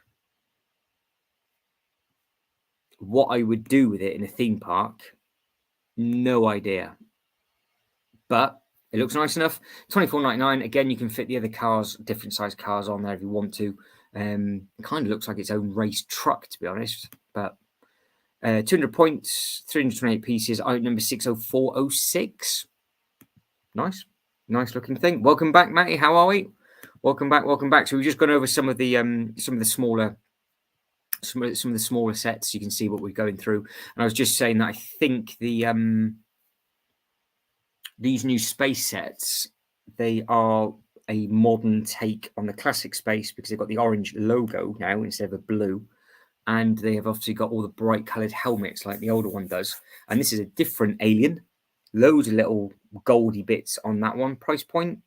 What I would do with it in a theme park, no idea. But it looks nice enough. $24.99. Again, you can fit the other cars, different size cars on there if you want to. It kind of looks like its own race truck, to be honest. But 200 points, 328 pieces. Item number 60406. Nice looking thing. Welcome back, Matty. How are we? Welcome back. So we've just gone over some of the smaller some of the smaller sets. You can see what we're going through. And I was just saying that I think these new space sets, they are a modern take on the classic space because they've got the orange logo now instead of a blue. And they have obviously got all the bright coloured helmets like the older one does. And this is a different alien. Loads of little goldy bits on that one. Price point,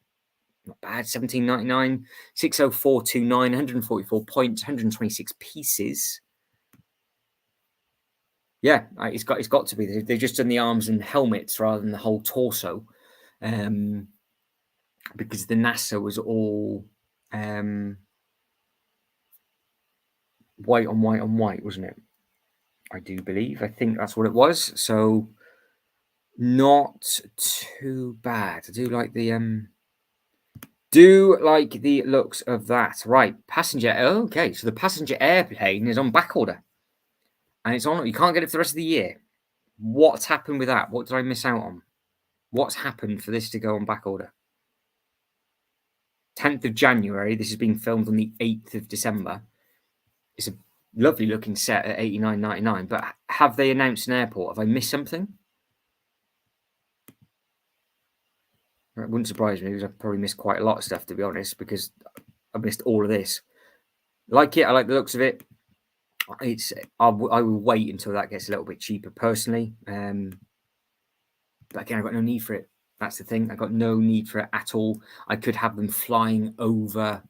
not bad, $17.99, 60429, 144 points, 126 pieces. Yeah, it's got to be. They've just done the arms and helmets rather than the whole torso, because the NASA was all white on white on white, wasn't it? I do believe. I think that's what it was. So not too bad. I do like the looks of that. Right, passenger. Okay, so the passenger airplane is on back order, and it's on. You can't get it for the rest of the year. What's happened with that? What did I miss out on? What's happened for this to go on back order? 10th of January. This is being filmed on the 8th of December. It's a lovely looking set at $89.99. But have they announced an airport? Have I missed something? It wouldn't surprise me because I've probably missed quite a lot of stuff, to be honest, because I missed all of this. Like it. I like the looks of it. I will wait until that gets a little bit cheaper personally. But again, I've got no need for it. That's the thing. I've got no need for it at all. I could have them flying over.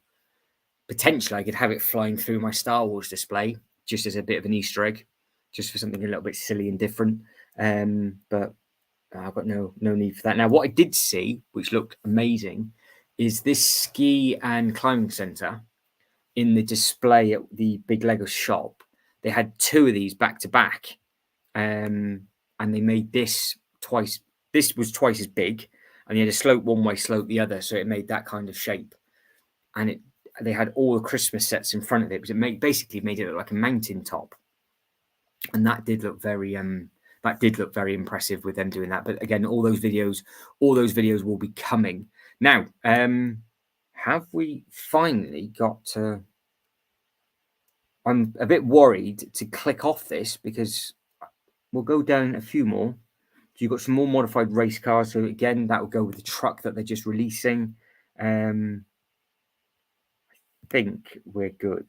Potentially, I could have it flying through my Star Wars display just as a bit of an Easter egg, just for something a little bit silly and different. But I've got no need for that. Now, what I did see, which looked amazing, is this ski and climbing center in the display at the Big Lego shop. They had two of these back to back, and they made this twice. This was twice as big, and you had a slope one way, slope the other, so it made that kind of shape. And they had all the Christmas sets in front of it, but it basically made it look like a mountain top, and that did look very impressive with them doing that. But again, all those videos will be coming now. Have we finally got to? I'm a bit worried to click off this because we'll go down a few more. So you've got some more modified race cars. So again, that will go with the truck that they're just releasing. I think we're good.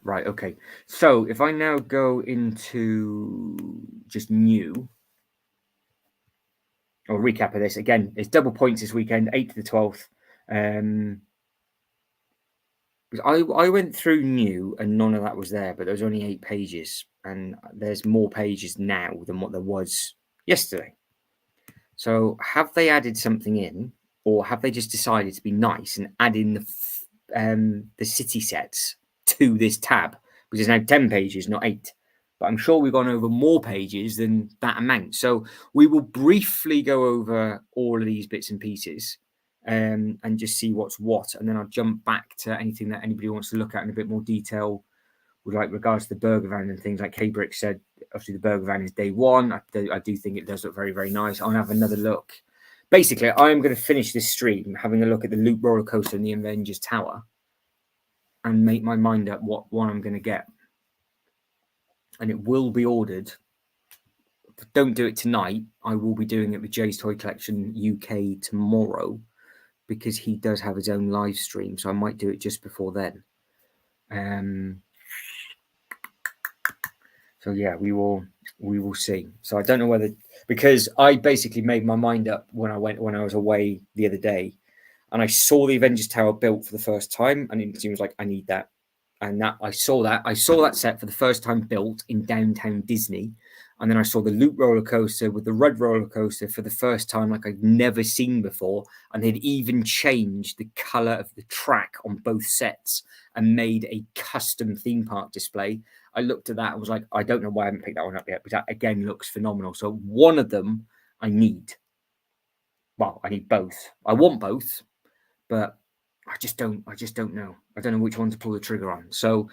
Right, okay. So if I now go into just new, or recap of this, again, it's double points this weekend, 8th to the 12th. I went through new and none of that was there, but there was only 8 pages, and there's more pages now than what there was yesterday. So have they added something in, or have they just decided to be nice and add in the city sets to this tab, which is now 10 pages, not 8? But I'm sure we've gone over more pages than that amount. So we will briefly go over all of these bits and pieces. And just see what's what, and then I'll jump back to anything that anybody wants to look at in a bit more detail with like regards to the burger van and things. Like K-Brick said, obviously the burger van is day one. I do think it does look very, very nice. I'll have another look. Basically, I'm going to finish this stream having a look at the Loop roller coaster and the Avengers Tower and make my mind up what one I'm going to get. And it will be ordered. If I don't do it tonight, I will be doing it with Jay's Toy Collection UK tomorrow, because he does have his own live stream, so I might do it just before then. So yeah, we will see. So I don't know whether, because I basically made my mind up when I was away the other day, and I saw the Avengers Tower built for the first time, and it seems like I need that. And that I saw that set for the first time built in downtown Disney. And then I saw the Loop roller coaster with the red roller coaster for the first time, like I'd never seen before. And they'd even changed the color of the track on both sets and made a custom theme park display. I looked at that and was like, I don't know why I haven't picked that one up yet, but that again looks phenomenal. So one of them I need. Well, I need both. I want both, but I just don't know. I don't know which one to pull the trigger on. So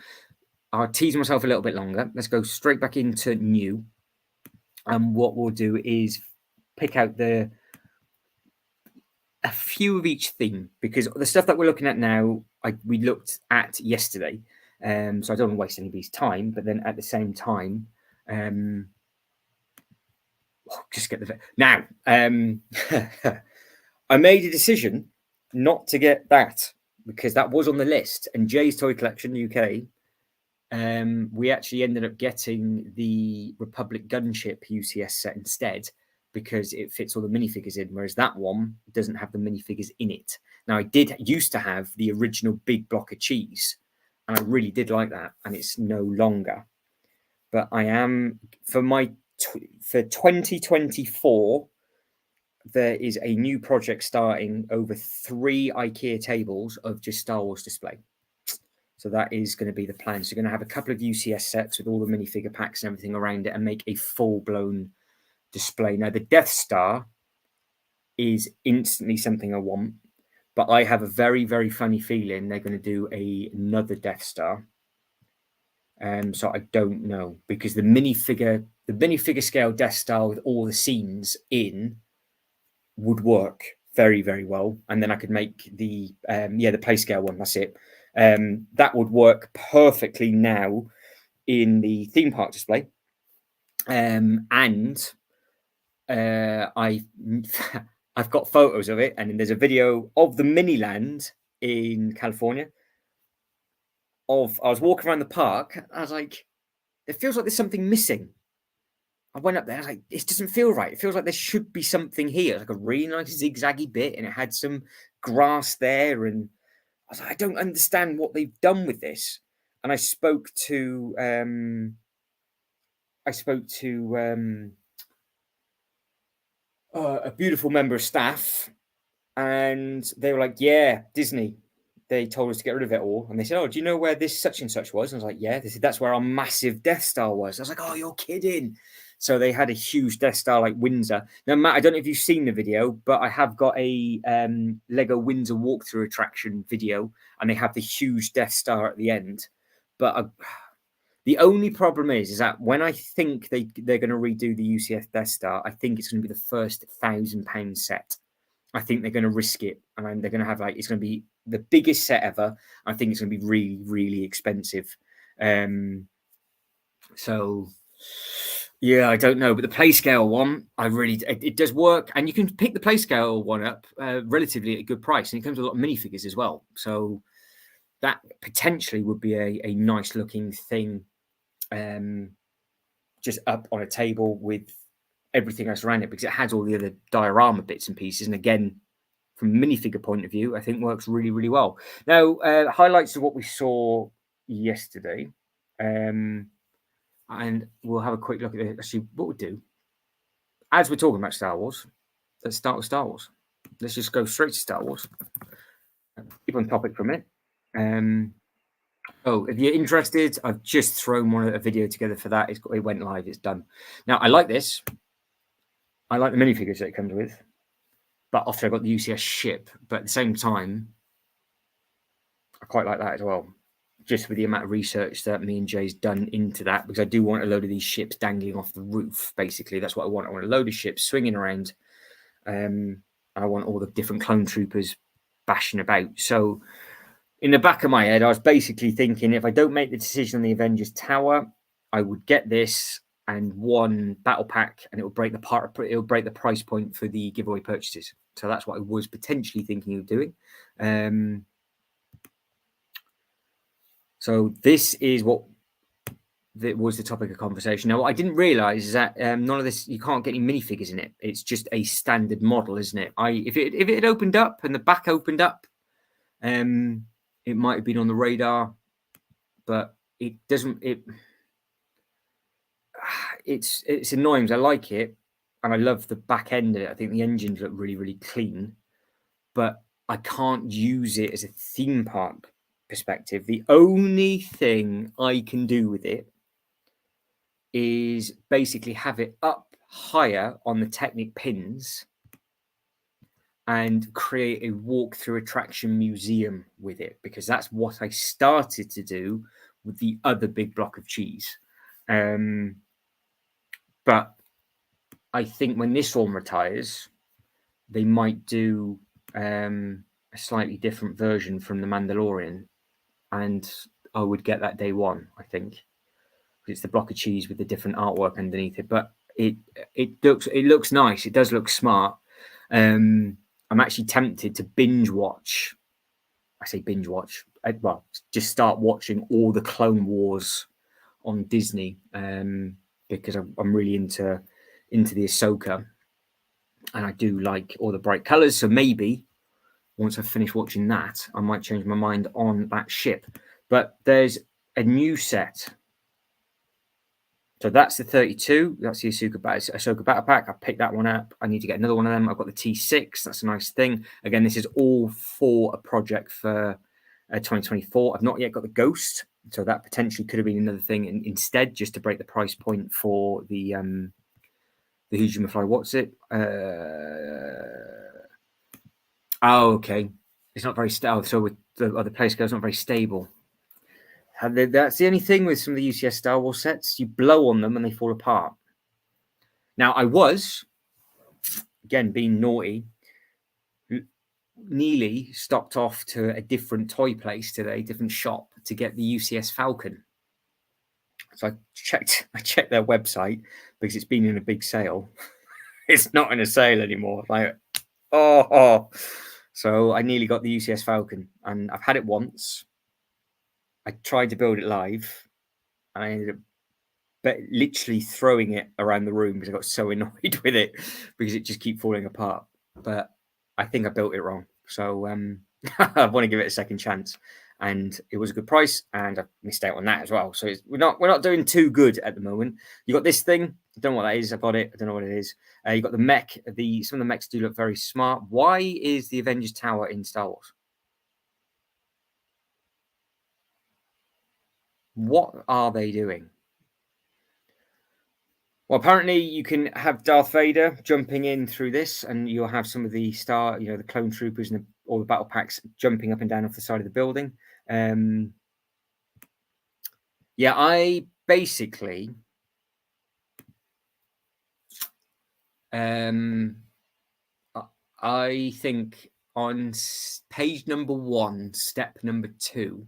I'll tease myself a little bit longer. Let's go straight back into new. And what we'll do is pick out the a few of each theme, because the stuff that we're looking at now, we looked at yesterday. So I don't want to waste anybody's time, but then at the same time, just get the now. I made a decision not to get that because that was on the list. And Jay's Toy Collection UK, we actually ended up getting the Republic Gunship UCS set instead because it fits all the minifigures in, whereas that one doesn't have the minifigures in it. Now, I used to have the original big block of cheese, and I really did like that, and it's no longer. But I am, for 2024, there is a new project starting over 3 IKEA tables of just Star Wars display. So that is going to be the plan. So you're going to have a couple of UCS sets with all the minifigure packs and everything around it and make a full-blown display. Now, the Death Star is instantly something I want, but I have a very, very funny feeling they're going to do another Death Star. So I don't know, because the minifigure scale Death Star with all the scenes in would work very, very well. And then I could make the play scale one. That's it. That would work perfectly now in the theme park display. And I've got photos of it, and there's a video of the Miniland in California. I was walking around the park. I was like, it feels like there's something missing. I went up there. I was like, it doesn't feel right. It feels like there should be something here, like a really nice zigzaggy bit, and it had some grass there. And I was like, I don't understand what they've done with this. And I spoke to a beautiful member of staff, and they were like, yeah, Disney. They told us to get rid of it all. And they said, oh, do you know where this such and such was? And I was like, yeah. They said, that's where our massive Death Star was. I was like, oh, you're kidding. So they had a huge Death Star like Windsor. Now, Matt, I don't know if you've seen the video, but I have got a Lego Windsor walkthrough attraction video, and they have the huge Death Star at the end. But the only problem is that when I think they're going to redo the UCF Death Star, I think it's going to be the first £1,000 set. I think they're going to risk it, and they're going to have it's going to be the biggest set ever. I think it's going to be really, really expensive. So yeah, I don't know, but the play scale one, it does work, and you can pick the play scale one up relatively at a good price, and it comes with a lot of minifigures as well. So that potentially would be a nice looking thing, just up on a table with everything else around it, because it has all the other diorama bits and pieces. And again, from a minifigure point of view, I think works really, really well. Now, highlights of what we saw yesterday, and we'll have a quick look at it. Actually, what we'll do, as we're talking about Star Wars, let's start with Star Wars. Let's just go straight to Star Wars. Keep on topic for a minute. If you're interested, I've just thrown a video together for that. It went live. It's done. Now, I like this. I like the minifigures that it comes with, but after I got the UCS ship, but at the same time, I quite like that as well. Just with the amount of research that me and Jay's done into that, because I do want a load of these ships dangling off the roof. Basically, that's what I want. I want a load of ships swinging around. I want all the different clone troopers bashing about. So in the back of my head, I was basically thinking, if I don't make the decision on the Avengers Tower, I would get this and one battle pack, and it will break the price point for the giveaway purchases. So that's what I was potentially thinking of doing. So this is what was the topic of conversation. Now, what I didn't realize is that none of this, you can't get any minifigures in it. It's just a standard model, isn't it? If it had opened up and the back opened up, it might have been on the radar, but it doesn't. It's annoying because I like it and I love the back end of it. I think the engines look really, really clean, but I can't use it as a theme park perspective. The only thing I can do with it is basically have it up higher on the Technic pins and create a walk-through attraction museum with it, because that's what I started to do with the other big block of cheese. But I think when this one retires, they might do a slightly different version from the Mandalorian, and I would get that day one, I think. It's the block of cheese with the different artwork underneath it, but it looks nice. It does look smart. I'm actually tempted to binge watch. I say binge watch. Well, just start watching all the Clone Wars on Disney, because I'm really into the Ahsoka, and I do like all the bright colors. So maybe once I finish watching that, I might change my mind on that ship. But there's a new set. So that's the 32. That's the Ahsoka Battle Pack. I picked that one up. I need to get another one of them. I've got the T6. That's a nice thing. Again, this is all for a project for 2024. I've not yet got the Ghost, so that potentially could have been another thing instead, just to break the price point for the Huge Fly. What's it? Oh, okay. It's not very stable. So with the other place goes, not very stable. That's the only thing with some of the UCS Star Wars sets. You blow on them and they fall apart. Now, I was, again, being naughty, nearly stopped off to a different toy place today, different shop, to get the UCS Falcon. So I checked their website because it's been in a big sale. It's not in a sale anymore. Like, oh. So I nearly got the UCS Falcon, and I've had it once. I tried to build it live, and I ended up literally throwing it around the room because I got so annoyed with it because it just keep falling apart. But I think I built it wrong, so I want to give it a second chance. And it was a good price, and I missed out on that as well. So we're not doing too good at the moment. You got this thing. I don't know what that is. I got it. I don't know what it is. You got the mech. Some of the mechs do look very smart. Why is the Avengers Tower in Star Wars? What are they doing? Well, apparently you can have Darth Vader jumping in through this, and you'll have some of the the clone troopers and all the battle packs jumping up and down off the side of the building. Yeah, I basically I think on page number 1, step number 2,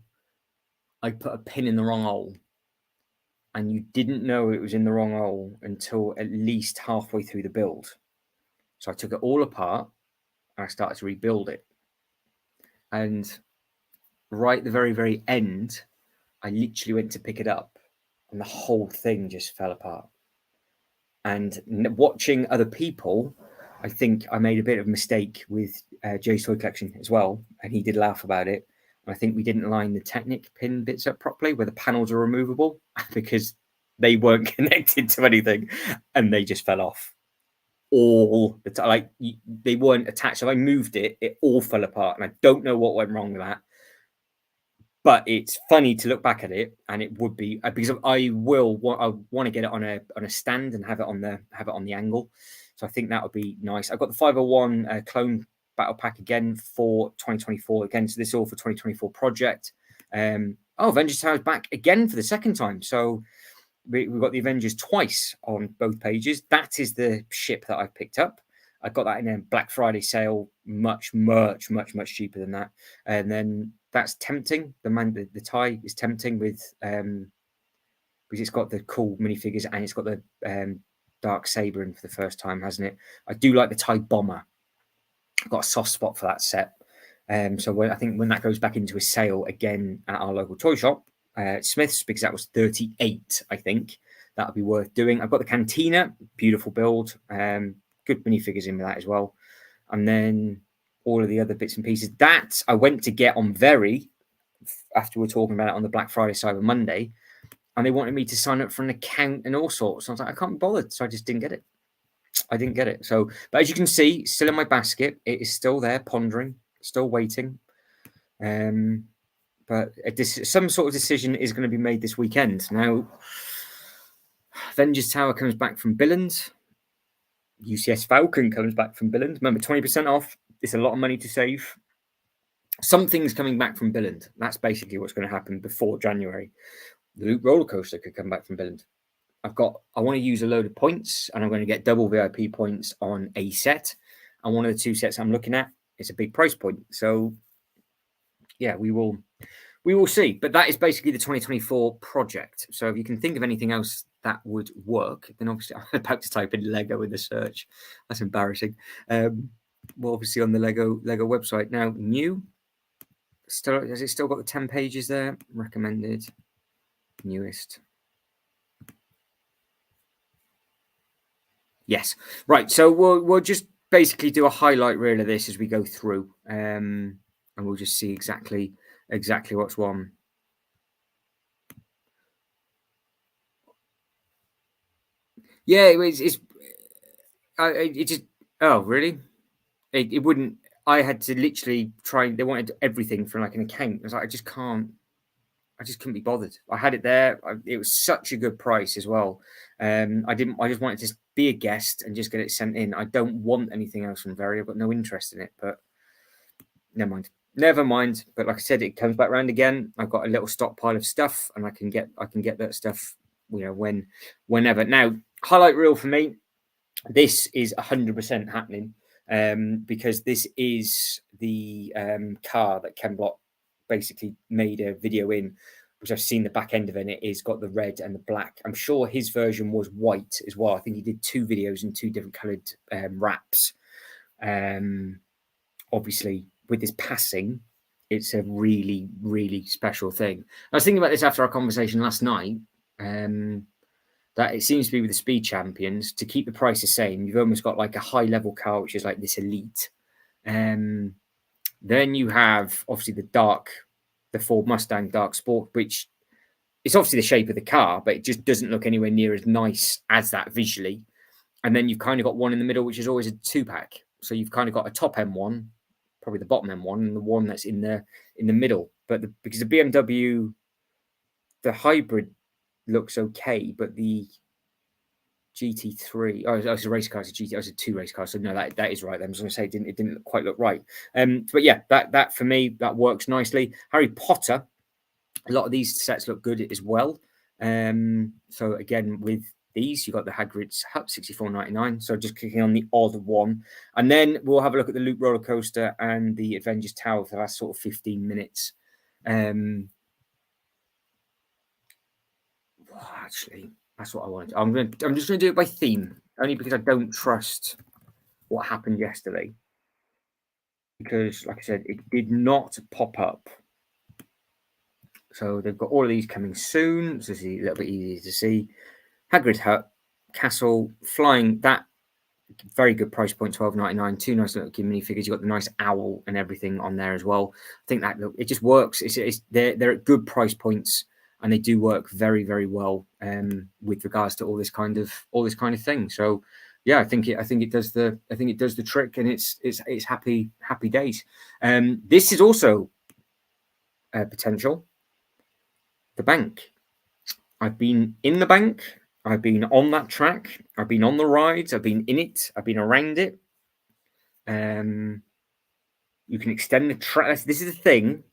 I put a pin in the wrong hole. And you didn't know it was in the wrong hole until at least halfway through the build. So I took it all apart and I started to rebuild it. And right at the very, very end, I literally went to pick it up and the whole thing just fell apart. And watching other people, I think I made a bit of a mistake with Jay's Toy Collection as well. And he did laugh about it. I think we didn't line the Technic pin bits up properly where the panels are removable because they weren't connected to anything and they just fell off all the time. Like they weren't attached. So I moved it, it all fell apart. And I don't know what went wrong with that. But it's funny to look back at it, and it would be because I want to get it on a stand and have it on the angle. So I think that would be nice. I've got the 501 clone battle pack again for 2024. Again, so this is all for 2024 project. Avengers Tower is back again for the second time. So we've got the Avengers twice on both pages. That is the ship that I picked up. I got that in a Black Friday sale, much cheaper than that. And then that's tempting. The tie is tempting with because it's got the cool minifigures and it's got the dark saber in for the first time, hasn't it? I do like the tie bomber. I've got a soft spot for that set. So I think when that goes back into a sale again at our local toy shop, Smith's, because that was 38, I think that would be worth doing. I've got the Cantina, beautiful build. Good minifigures in with that as well. And then all of the other bits and pieces that I went to get on Very after we were talking about it on the Black Friday Cyber Monday, and they wanted me to sign up for an account and all sorts. So I was like, I can't be bothered, so I just didn't get it. I didn't get it. So, but as you can see, still in my basket, it is still there, pondering, still waiting. But some sort of decision is going to be made this weekend. Now, Avengers Tower comes back from Billund. UCS Falcon comes back from Billund. Remember, 20% off. It's a lot of money to save. Something's coming back from Billund. That's basically what's going to happen before January. The Loop roller coaster could come back from Billund. I want to use a load of points, and I'm going to get double VIP points on a set. And one of the two sets I'm looking at it's a big price point. So yeah, we will see. But that is basically the 2024 project. So if you can think of anything else that would work, then obviously I'm about to type in Lego in the search. That's embarrassing. Well, obviously on the Lego website now, new. Still, has it still got the 10 pages there? Recommended, newest. Yes, right. So we'll just basically do a highlight reel of this as we go through, and we'll just see exactly what's one. Yeah, it just. Oh, really? It wouldn't. I had to literally try. They wanted everything from like an account. I was like, I just can't. I just couldn't be bothered. I had it there. It was such a good price as well. I didn't. I just wanted to be a guest and just get it sent in. I don't want anything else from Very. I've got no interest in it. But never mind. Never mind. But like I said, it comes back round again. I've got a little stockpile of stuff, and I can get that stuff. Whenever. Now, highlight reel for me. This is 100% happening because this is the car that Ken Block basically made a video in, which I've seen the back end of it. And it is got the red and the black. I'm sure his version was white as well. I think he did 2 videos in 2 different coloured wraps. Obviously, with his passing, it's a really, really special thing. I was thinking about this after our conversation last night. That it seems to be with the speed champions, to keep the price the same, you've almost got like a high level car, which is like this elite. Then you have obviously the Ford Mustang Dark Sport, which it's obviously the shape of the car, but it just doesn't look anywhere near as nice as that visually. And then you've kind of got one in the middle, which is always a 2-pack. So you've kind of got a top end one, probably the bottom end one, and the one that's in the middle. But because the BMW, the hybrid looks okay, but the GT3. Oh, it's a race car. It's a GT. It's a 2 race car. So no, that is right. I was going to say it didn't quite look right. But yeah, that for me that works nicely. Harry Potter. A lot of these sets look good as well. So again, with these, you got the Hagrid's Hut 64.99. So just clicking on the odd one, and then we'll have a look at the Loop roller coaster and the Avengers Tower for the last sort of 15 minutes. Actually, that's what I wanted. I'm just gonna do it by theme, only because I don't trust what happened yesterday. Because, like I said, it did not pop up. So they've got all of these coming soon. So it's a little bit easier to see. Hagrid's Hut, Castle, Flying. That very good price point, $12.99. 2 nice little minifigures. You've got the nice owl and everything on there as well. I think that it just works. They're at good price points. And they do work very, very well with regards to all this kind of thing. So, yeah, I think it does the trick, and it's happy days. This is also potential. The bank. I've been in the bank. I've been on that track. I've been on the rides. I've been in it. I've been around it. You can extend the track. This is the thing.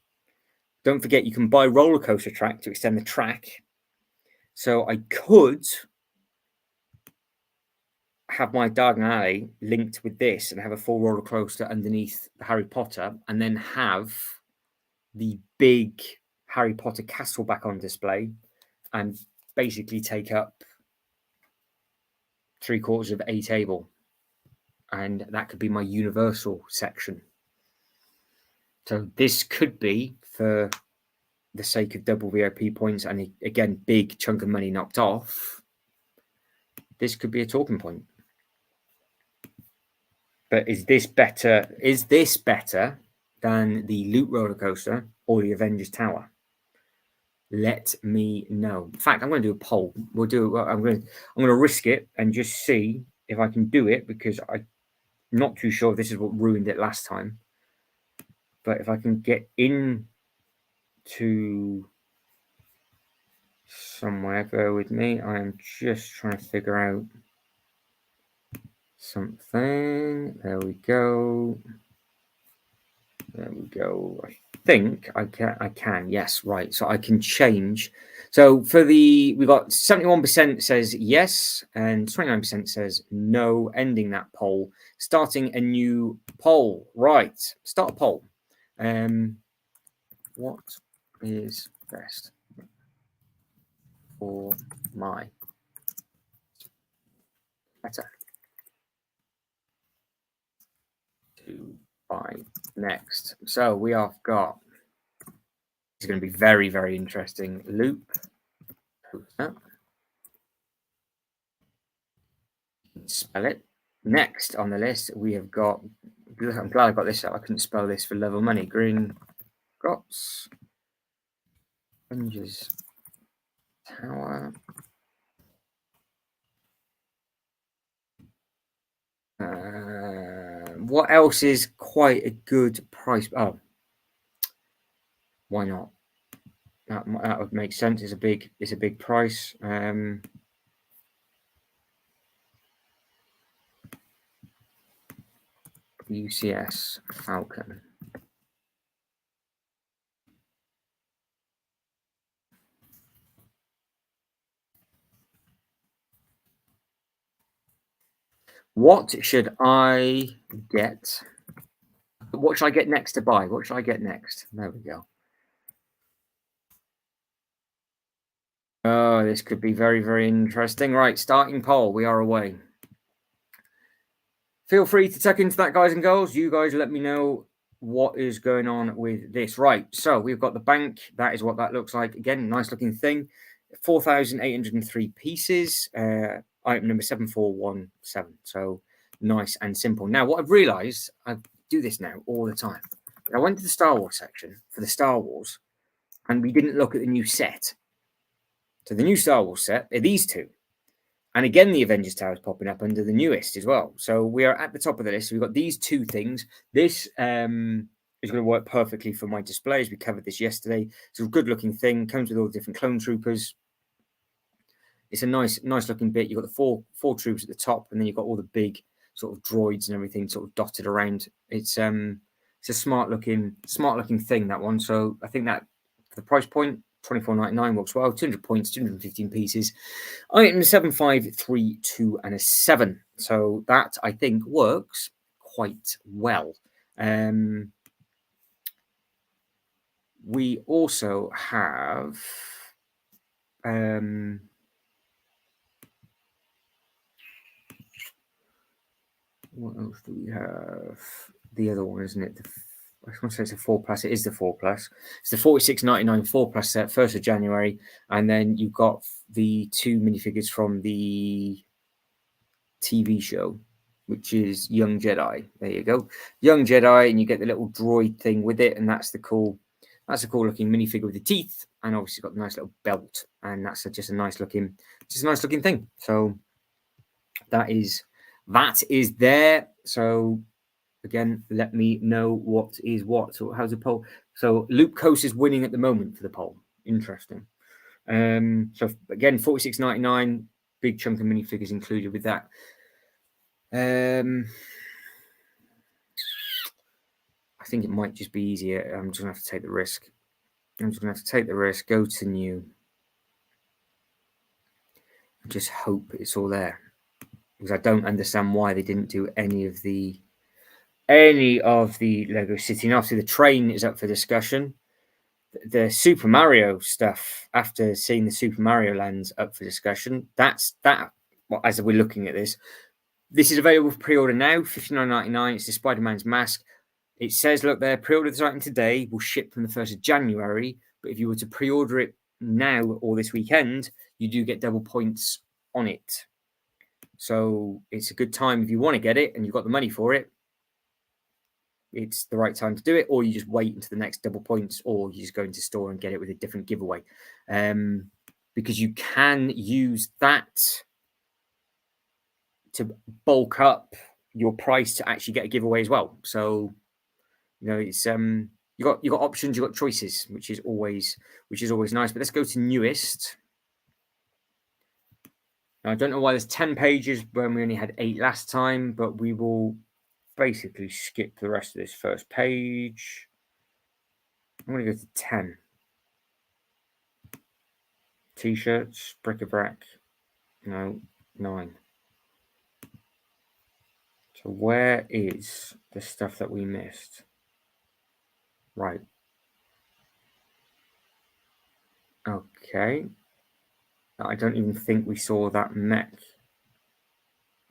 Don't forget, you can buy roller coaster track to extend the track. So I could have my Diagon Alley linked with this and have a full roller coaster underneath the Harry Potter, and then have the big Harry Potter castle back on display and basically take up 3/4 of a table. And that could be my Universal section. So this could be, for the sake of double VIP points and again, big chunk of money knocked off, this could be a talking point. But is this better? Is this better than the Loop roller coaster or the Avengers Tower? Let me know. In fact, I'm going to do a poll. I'm going to risk it and just see if I can do it, because I'm not too sure if this is what ruined it last time. But if I can get in to somewhere, bear with me. I am just trying to figure out something. There we go. There we go. I think I can. Yes, right. So I can change. So for we got 71% says yes, and 29% says no, ending that poll. Starting a new poll. Right, start a poll. What is best for my better to buy next? So we have got, it's going to be very, very interesting. Loop. Spell it. Next on the list, we have got, I'm glad I got this out. I couldn't spell this for love of money. Green Grots. Avengers Tower. What else is quite a good price? Oh, why not? That would make sense. It's a big price. UCS Falcon. What should I get? What should I get next to buy? What should I get next? There we go. Oh, this could be very, very interesting. Right, starting poll. We are away. Feel free to tuck into that, guys and girls. You guys let me know what is going on with this. Right, so we've got the bank. That is what that looks like. Again, nice looking thing. 4,803 pieces. Item number 7417. So nice and simple. Now, what I've realised, I do this now all the time. I went to the Star Wars section for the Star Wars, and we didn't look at the new set. So the new Star Wars set are these two. And again, the Avengers Tower is popping up under the newest as well. So we are at the top of the list. We've got these two things. This is going to work perfectly for my displays. We covered this yesterday. It's a good looking thing. Comes with all the different clone troopers. It's a nice looking bit. You've got the four troops at the top, and then you've got all the big sort of droids and everything sort of dotted around. It's a smart looking thing, that one. So I think that for the price point, $24.99 works well. 200 points, 215 pieces. Item 7532 and a 7. So that I think works quite well. We also have what else do we have? The other one, isn't it? I want to say it's a 4 plus. It is the 4 plus. It's the 46.99 4 plus set, 1st of January. And then you've got the two minifigures from the TV show, which is Young Jedi. There you go. Young Jedi, and you get the little droid thing with it. And that's a cool looking minifigure with the teeth. And obviously got the nice little belt. And that's just a nice looking thing. So that is there. So again, let me know what is what. So how's the poll? So Luke Coast is winning at the moment for the poll. Interesting. So again, 46.99, big chunk of minifigures included with that. I think it might just be easier. I'm just gonna have to take the risk. Go to new. Just hope it's all there, because I don't understand why they didn't do any of the Lego City. And obviously the train is up for discussion. The Super Mario stuff, after seeing the Super Mario lands up for discussion, that's that. Well, as we're looking at this is available for pre-order now, $59.99. It's the Spider-Man's mask. It says, look there, pre-order this item today, will ship from the 1st of January. But if you were to pre-order it now or this weekend, you do get double points on it. So it's a good time if you want to get it and you've got the money for it. It's the right time to do it, or you just wait until the next double points, or you just go into store and get it with a different giveaway. Because you can use that to bulk up your price to actually get a giveaway as well. So, you know, it's you got options, you got choices, which is always nice. But let's go to newest. Now, I don't know why there's 10 pages when we only had 8 last time, but we will basically skip the rest of this first page. I'm going to go to 10. T-shirts, bric-a-brac. No, 9. So where is the stuff that we missed? Right. Okay. I don't even think we saw that mech.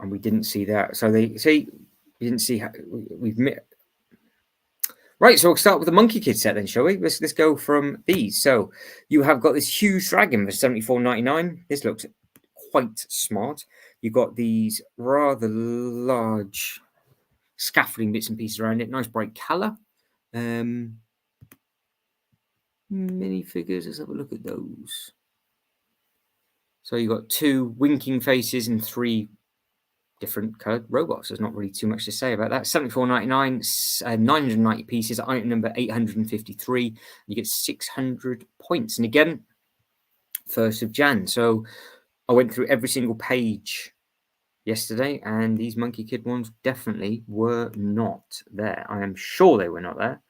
And we didn't see that. So they see, we didn't see how we've met. Right, so we'll start with the Monkey Kid set then, shall we? Let's go from these. So you have got this huge dragon for $74.99. This looks quite smart. You've got these rather large scaffolding bits and pieces around it. Nice bright colour. Minifigures, let's have a look at those. So you've got 2 winking faces and 3 different coloured robots. There's not really too much to say about that. $74.99, 990 pieces, item number 853. You get 600 points. And again, 1st of Jan. So I went through every single page yesterday, and these Monkey Kid ones definitely were not there. I am sure they were not there.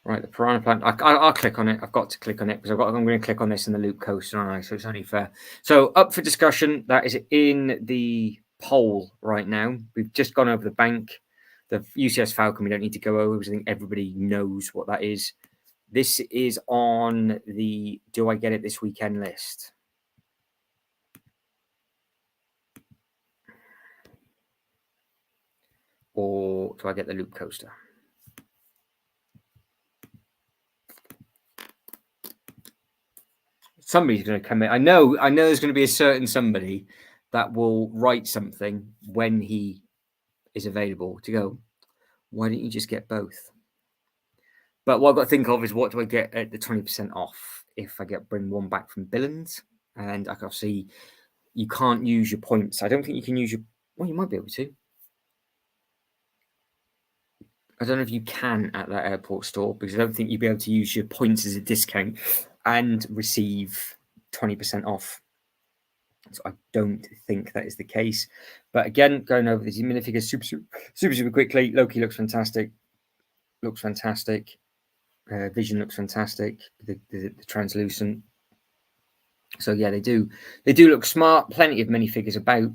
Right, the Piranha Plant. I'll click on it. I've got to click on it because I'm going to click on this in the loop coaster, aren't I? So it's only fair. So up for discussion. That is in the poll right now. We've just gone over the bank. The UCS Falcon we don't need to go over because I think everybody knows what that is. This is on the do I get it this weekend list. Or do I get the loop coaster? Somebody's going to come in. I know there's going to be a certain somebody that will write something when he is available to go, why don't you just get both? But what I've got to think of is what do I get at the 20% off if I bring one back from Billings? And I can see you can't use your points. I don't think you can use your, well, you might be able to. I don't know if you can at that airport store because I don't think you'd be able to use your points as a discount and receive 20% off. So I don't think that is the case. But again, going over these minifigures super quickly. Loki looks fantastic. Vision looks fantastic. The translucent. So yeah, they do look smart. Plenty of minifigures about.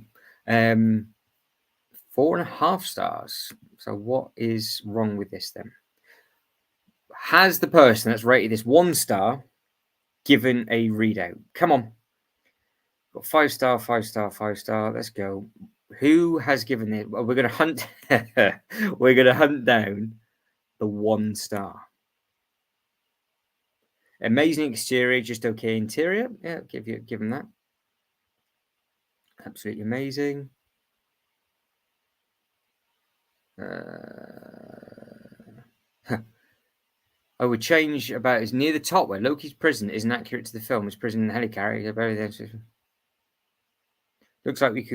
4.5 stars. So what is wrong with this then? Has the person that's rated this 1 star given a readout? Come on. Got 5 star, 5 star, 5 star. Let's go. Who has given it? Well, we're gonna hunt. We're gonna hunt down the 1 star. Amazing exterior, just okay interior. Yeah, give him that. Absolutely amazing. I would change about is near the top where Loki's prison isn't accurate to the film. His prison and helicarrier. Looks like we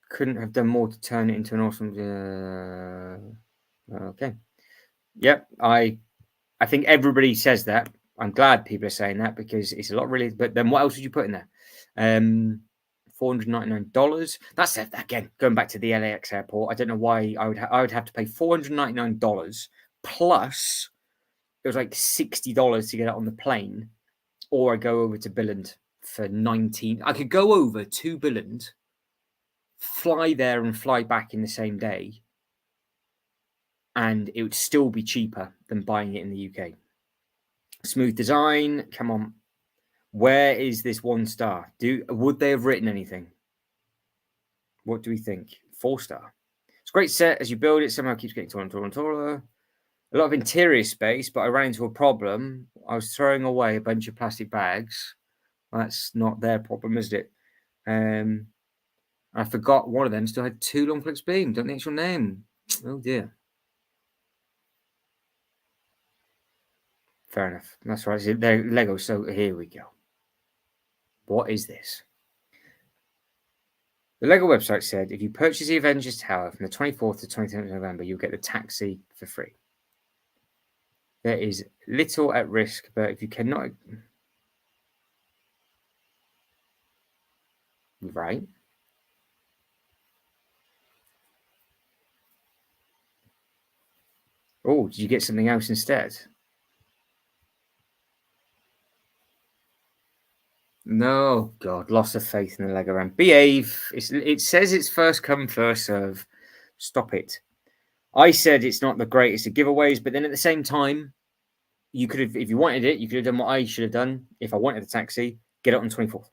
couldn't have done more to turn it into an awesome. Okay. Yep. I think everybody says that. I'm glad people are saying that because it's a lot really. But then what else would you put in there? $499. That's it. Again, going back to the LAX airport. I don't know why I would have to pay $499 plus it was like $60 to get it on the plane, or I go over to Billund for 19. I could go over to Billund, fly there and fly back in the same day, and it would still be cheaper than buying it in the UK. Smooth design. Come on. Where is this 1 star? Would they have written anything? What do we think? 4 star. It's a great set. As you build it, somehow keeps getting taller and taller and taller. A lot of interior space, but I ran into a problem. I was throwing away a bunch of plastic bags. That's not their problem, is it? I forgot one of them still had 2 long flex beam. Don't the actual name. Oh dear. Fair enough. That's right. They're Lego. So here we go. What is this? The Lego website said if you purchase the Avengers Tower from the 24th to 27th of November, you'll get the taxi for free. There is little at risk, but if you cannot... Right. Oh, did you get something else instead? No, God, loss of faith in the Lego round. Behave. It says it's first come, first serve. Stop it. I said it's not the greatest of giveaways, but then at the same time, you could have, if you wanted it, you could have done what I should have done. If I wanted the taxi, get it on 24th.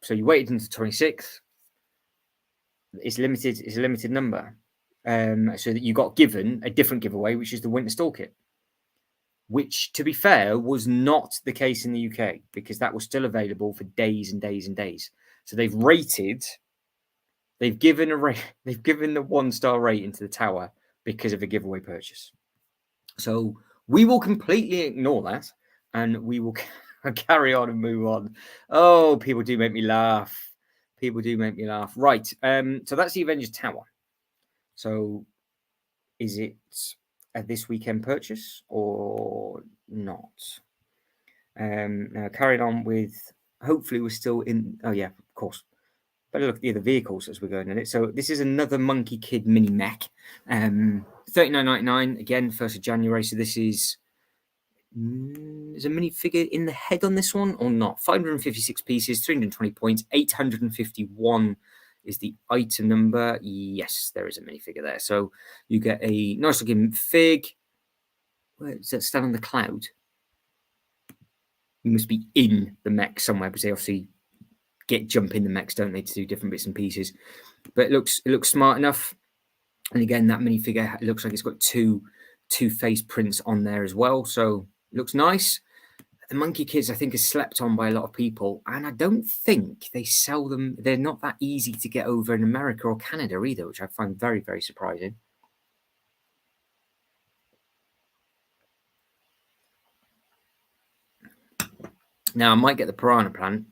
So you waited until 26th. It's limited. It's a limited number. So that you got given a different giveaway, which is the Winter Store kit, which, to be fair, was not the case in the UK because that was still available for days and days and days. So they've rated, they've given they've given the 1-star rating to the tower because of a giveaway purchase. So we will completely ignore that and we will carry on and move on. Oh, people do make me laugh. People do make me laugh. Right. So that's the Avengers Tower. So is it a this weekend purchase or not? Now carrying on with, hopefully we're still in, oh yeah, of course. Better look at the other vehicles as we're going in it. So this is another Monkey Kid mini mech. $39.99, again, 1st of January. So this is a minifigure in the head on this one or not? 556 pieces, 320 points, 851 is the item number. Yes, there is a minifigure there. So you get a nice looking fig. Where does that stand on the cloud? You must be in the mech somewhere because they obviously jump in the mechs, don't they, to do different bits and pieces. But it looks smart enough. And again, that minifigure looks like it's got two face prints on there as well. So it looks nice. The Monkey Kids, I think, is slept on by a lot of people. And I don't think they sell them. They're not that easy to get over in America or Canada either, which I find very, very surprising. Now, I might get the Piranha Plant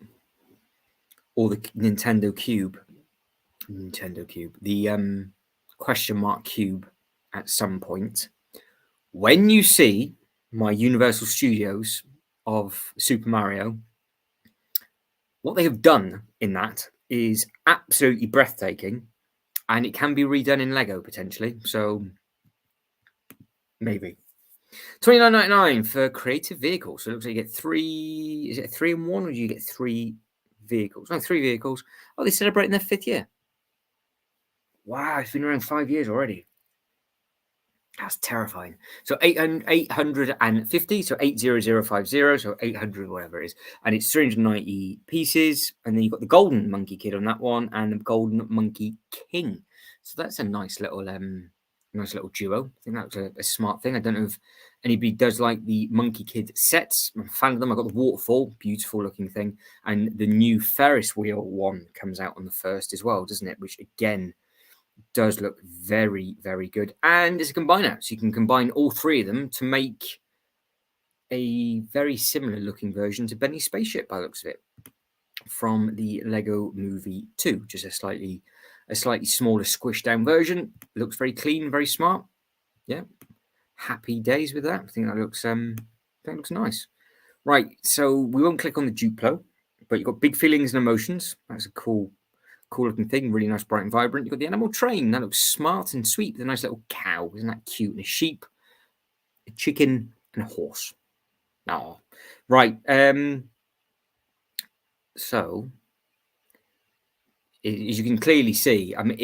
or the Nintendo Cube. The question mark cube at some point. When you see my Universal Studios of Super Mario, what they have done in that is absolutely breathtaking, and it can be redone in Lego potentially. So maybe $29.99 for creative vehicles. So it looks like you get 3. Is it a 3 in 1, or do you get 3 vehicles? No, 3 vehicles. Oh, they're celebrating their 5th year. Wow, it's been around 5 years already. That's terrifying. So 850, so 80050, so 800, whatever it is. And it's 390 pieces. And then you've got the golden monkey kid on that one and the golden monkey king. So that's a nice little duo. I think that's a smart thing. I don't know if anybody does like the monkey kid sets. I'm a fan of them. I've got the waterfall, beautiful looking thing. And the new Ferris wheel one comes out on the 1st as well, doesn't it? Which again, does look very, very good. And it's a combiner, so you can combine all 3 of them to make a very similar looking version to Benny's spaceship by the looks of it from the Lego Movie 2, just a slightly smaller squished down version. Looks very clean, very smart. Yeah, happy days with that. I think that looks nice. Right, so we won't click on the Duplo, but you've got Big Feelings and Emotions. That's a cool looking thing, really nice, bright and vibrant. You've got the Animal Train, that looks smart and sweet with a nice little cow. Isn't that cute? And a sheep, a chicken, and a horse. Oh, right. So as you can clearly see, I'm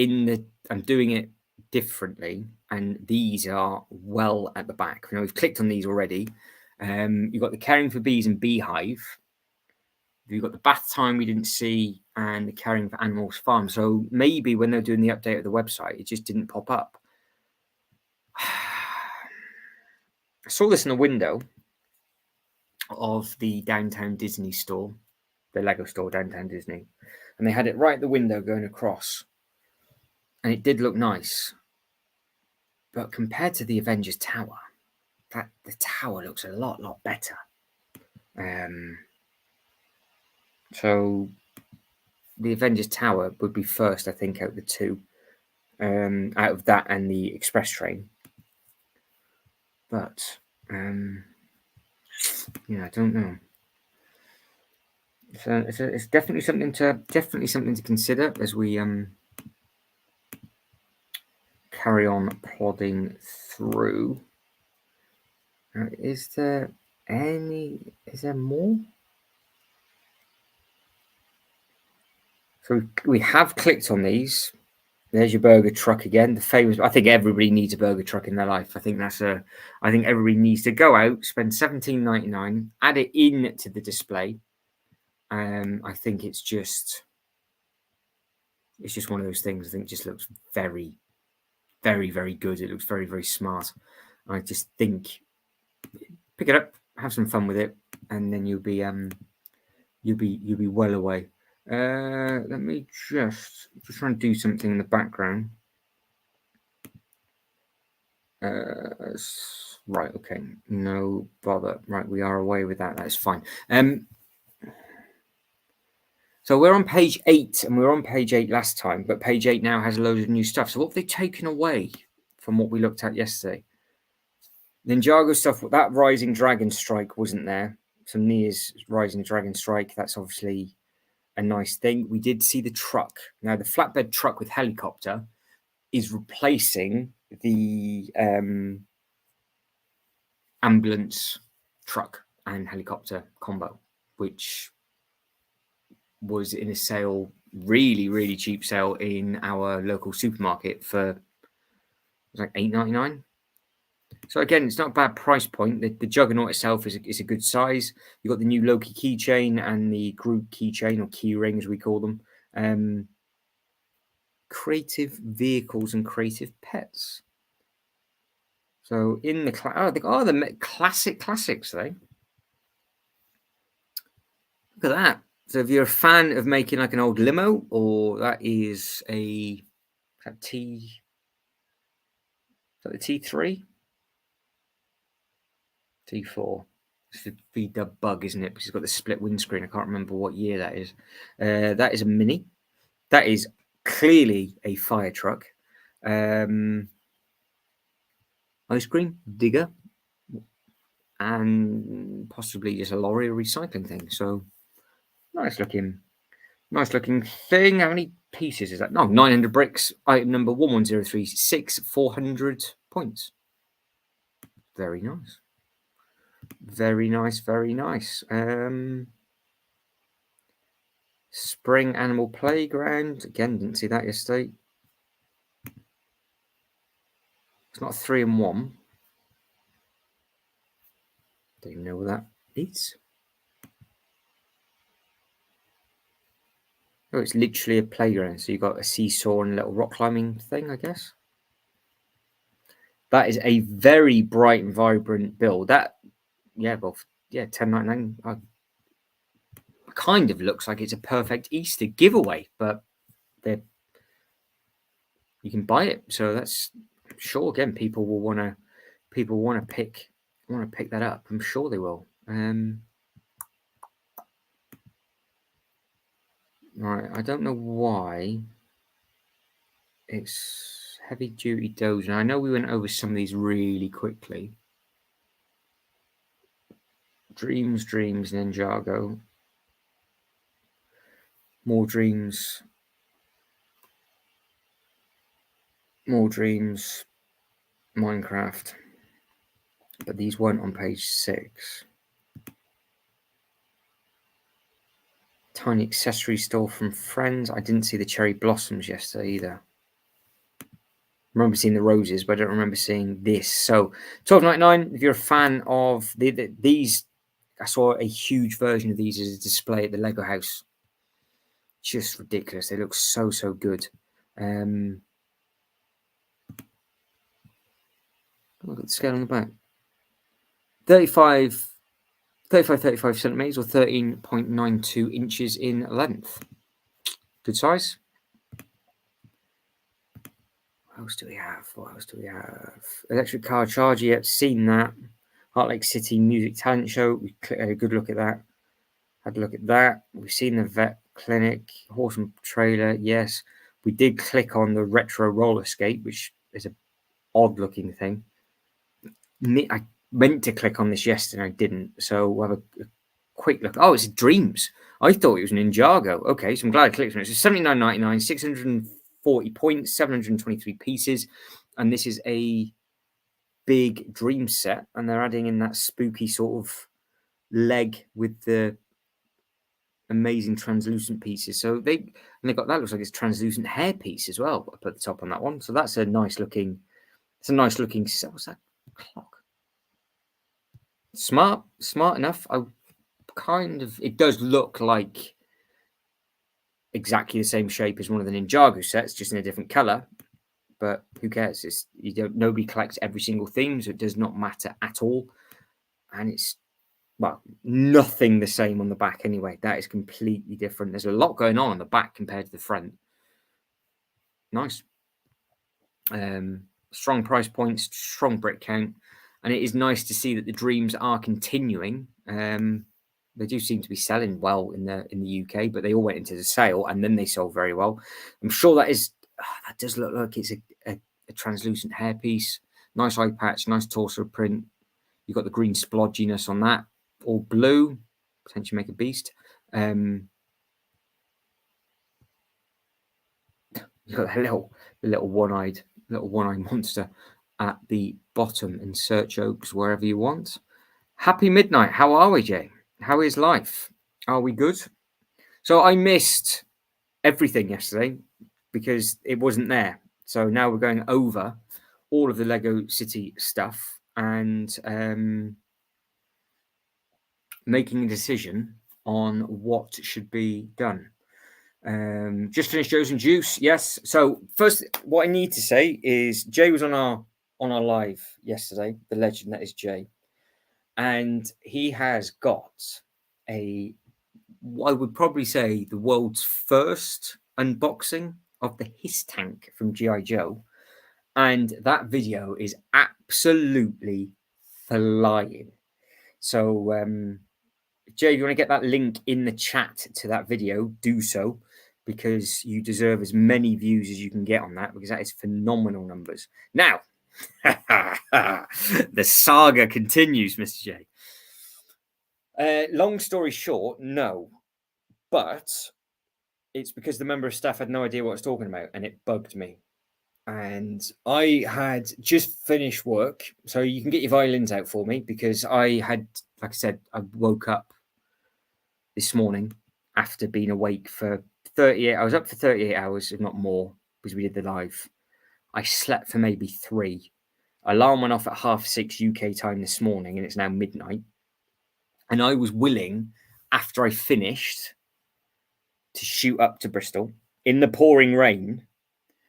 doing it differently, and these are well at the back. You know, we've clicked on these already. You've got the Caring for Bees and Beehive. You've got the bath time we didn't see and the Caring for Animals Farm. So maybe when they're doing the update of the website, it just didn't pop up. I saw this in the window of the Downtown Disney store, the Lego store, Downtown Disney. And they had it right at the window going across. And it did look nice. But compared to the Avengers Tower, the tower looks a lot better. So the Avengers Tower would be first, I think, out of the 2. Out of that and the express train. But yeah, I don't know. So it's definitely something to consider as we carry on plodding through. Is there more? So we have clicked on these. There's your burger truck again. The famous. I think everybody needs a burger truck in their life. I think everybody needs to go out, spend $17.99, add it in to the display. I think it's just one of those things. I think it just looks very, very, very good. It looks very, very smart. I just think pick it up, have some fun with it, and then you'll be well away. Let me just try and do something in the background. Right, okay, no bother. Right, we are away with that. That's fine. So we're on page 8, and we were on page 8 last time, but page 8 now has a load of new stuff. So what have they taken away from what we looked at yesterday? Ninjago stuff, that Rising Dragon Strike wasn't there. Some Nia's Rising Dragon Strike, that's obviously a nice thing. We did see the truck. Now, the flatbed truck with helicopter is replacing the ambulance truck and helicopter combo, which was in a sale, really, really cheap sale in our local supermarket for like $8.99. So again, it's not a bad price point. The Juggernaut itself is a good size. You've got the new Loki keychain and the Groot keychain, or key ring as we call them. Creative vehicles and creative pets. So in the the classics, though. Look at that. So if you're a fan of making like an old limo, or the T3? T4. It's the V-Dub Bug, isn't it? Because it's got the split windscreen. I can't remember what year that is. That is a Mini. That is clearly a fire truck. Ice cream digger, and possibly just a lorry or recycling thing. So nice looking thing. How many pieces is that? No, 900 bricks. Item number 11036, 400 points. Very nice. Very nice, very nice. Spring Animal Playground. Again, didn't see that yesterday. It's not a 3-in-1. Don't even know what that is. Oh, it's literally a playground. So you've got a seesaw and a little rock climbing thing, I guess. That is a very bright and vibrant build. $10.99. Kind of looks like it's a perfect Easter giveaway, but you can buy it. So that's, I'm sure, again, people want to pick that up. I'm sure they will. Right, I don't know why it's heavy duty Doge. Now I know we went over some of these really quickly. Dreams, Ninjago. More dreams, Minecraft. But these weren't on page 6. Tiny accessory store from Friends. I didn't see the cherry blossoms yesterday either. I remember seeing the roses, but I don't remember seeing this. So $12.99. If you're a fan of these, I saw a huge version of these as a display at the Lego house. Just ridiculous. They look so good. Look at the scale on the back. 35 centimeters, or 13.92 inches in length. Good size. What else do we have? Electric car charger. Yep, seen that. Heart Lake City Music Talent Show. We had a good look at that. We've seen the vet clinic. Horse and trailer. Yes. We did click on the retro roller skate, which is an odd looking thing. I meant to click on this yesterday, and I didn't. So we'll have a quick look. Oh, it's Dreams. I thought it was Ninjago. Okay, so I'm glad I clicked on it. So $79.99, 640 points, 723 pieces. and this is a big dream set, and they're adding in that spooky sort of leg with the amazing translucent pieces. So they've got that, looks like it's translucent hair piece as well up at the top on that one. So that's a nice looking. It's a nice looking. What's that clock? Smart enough. It does look like exactly the same shape as one of the Ninjago sets, just in a different color. But who cares? Nobody collects every single theme, so it does not matter at all. And it's nothing the same on the back anyway. That is completely different. There's a lot going on the back compared to the front. Nice. Strong price points, strong brick count, and it is nice to see that the dreams are continuing. They do seem to be selling well in the UK, but they all went into the sale and then they sold very well. I'm sure that does look like it's a translucent hairpiece. Nice eye patch, nice torso print. You've got the green splodginess on that, all blue, potentially make a beast. You've got the little one-eyed monster at the bottom. Insert jokes wherever you want. Happy midnight. How are we, Jay? How is life? Are we good? So I missed everything yesterday because it wasn't there. So now we're going over all of the Lego City stuff and making a decision on what should be done. Just finished Joe's and Juice. Yes. So first, what I need to say is Jay was on our live yesterday. The legend that is Jay, and he has got I would probably say the world's first unboxing of the Hiss tank from G.I. Joe, and that video is absolutely flying. So, Jay, if you want to get that link in the chat to that video, do so, because you deserve as many views as you can get on that, because that is phenomenal numbers. Now, the saga continues, Mr. J. Long story short, no, but it's because the member of staff had no idea what I was talking about, and it bugged me. And I had just finished work, so you can get your violins out for me, because I had, like I said, I woke up this morning after being awake for 38. I was up for 38 hours, if not more, because we did the live. I slept for maybe 3. Alarm went off at 6:30 UK time this morning, and it's now midnight. And I was willing, after I finished, to shoot up to Bristol in the pouring rain.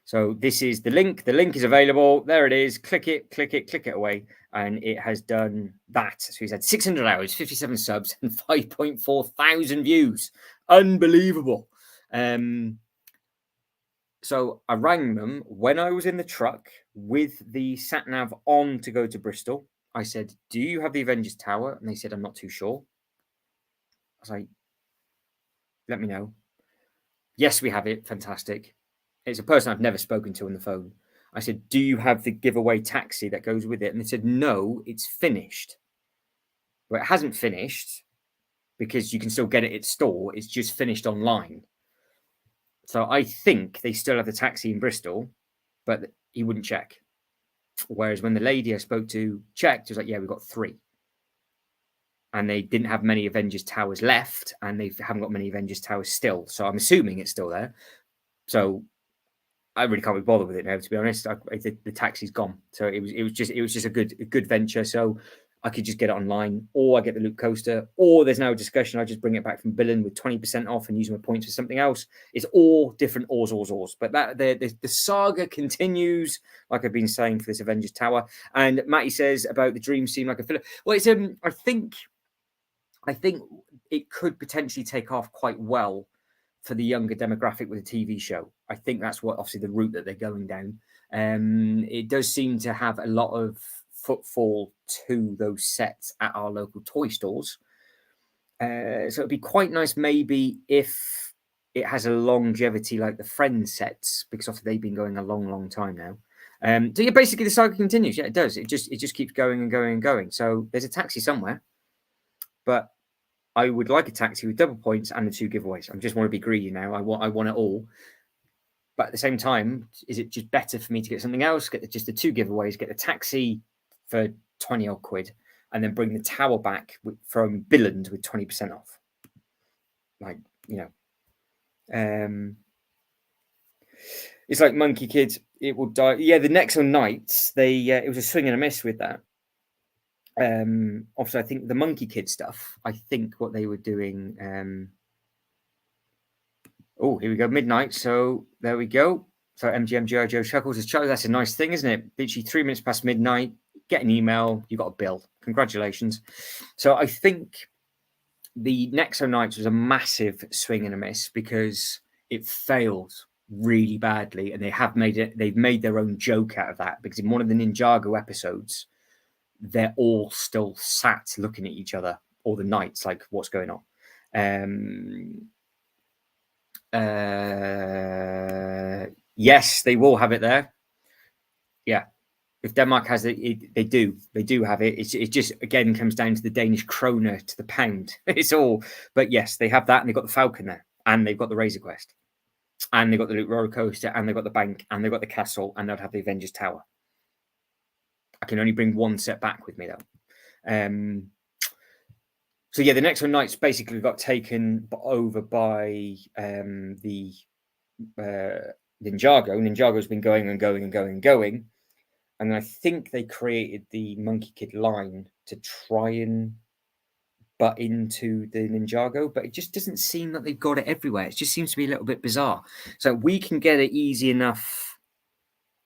So this is the link. The link is available. There it is. Click it, click it away. And it has done that. So he's had 600 hours, 57 subs, and 5.4 thousand views. Unbelievable. So I rang them when I was in the truck with the sat nav on to go to Bristol. I said, "Do you have the Avengers Tower?" And they said, "I'm not too sure." I was like, "Let me know." "Yes, we have it." Fantastic. It's a person I've never spoken to on the phone. I said, "Do you have the giveaway taxi that goes with it?" And they said, "No, it's finished." Well, it hasn't finished because you can still get it at store. It's just finished online. So I think they still have the taxi in Bristol, but he wouldn't check. Whereas when the lady I spoke to checked, it was like, "Yeah, we've got 3." And they didn't have many Avengers Towers left, and they haven't got many Avengers Towers still. So I'm assuming it's still there. So I really can't be bothered with it now, to be honest. The taxi's gone, so it was just a good venture. So I could just get it online, or I get the Loop Coaster, or there's now a discussion. I just bring it back from Billen with 20% off and use my points for something else. It's all different ors. But that the saga continues, like I've been saying, for this Avengers Tower. And Matty says about the dream seem like a filler. Well, it's I think it could potentially take off quite well for the younger demographic with a TV show. I think that's what, obviously, the route that they're going down. It does seem to have a lot of footfall to those sets at our local toy stores. So it'd be quite nice maybe if it has a longevity like the Friends sets, because obviously they've been going a long time now. So yeah, basically the saga continues. Yeah, it does. It just keeps going and going and going. So there's a taxi somewhere, but I would like a taxi with double points and the 2 giveaways. I just want to be greedy now. I want it all. But at the same time, is it just better for me to get something else, get just the 2 giveaways, get the taxi for 20 odd quid, and then bring the tower back from Billund with 20% off? Like, it's like Monkey Kid. It will die. Yeah, the Nexo Knights. It was a swing and a miss with that. Obviously, I think the Monkey Kid stuff. I think what they were doing. Oh, here we go. Midnight. So there we go. So MGMGI Joe Chuckles is Charlie. That's a nice thing, isn't it? Literally 3 minutes past midnight. Get an email. You got a bill. Congratulations. So I think the Nexo Knights was a massive swing and a miss because it failed really badly, and they've made their own joke out of that, because in one of the Ninjago episodes, they're all still sat looking at each other, all the knights, like, what's going on? Yes, they will have it there. Yeah. If Denmark has it, they do have it. It just, again, comes down to the Danish kroner to the pound. It's all, but yes, they have that, and they've got the Falcon there, and they've got the Razor Quest, and they've got the Loot Roller Coaster, and they've got the bank, and they've got the castle, and they'll have the Avengers Tower. I can only bring one set back with me, though. So yeah, the Nexo Knights basically got taken over by the Ninjago. Ninjago's been going and going and going and going. And I think they created the Monkey Kid line to try and butt into the Ninjago, but it just doesn't seem that they've got it everywhere. It just seems to be a little bit bizarre. So we can get it easy enough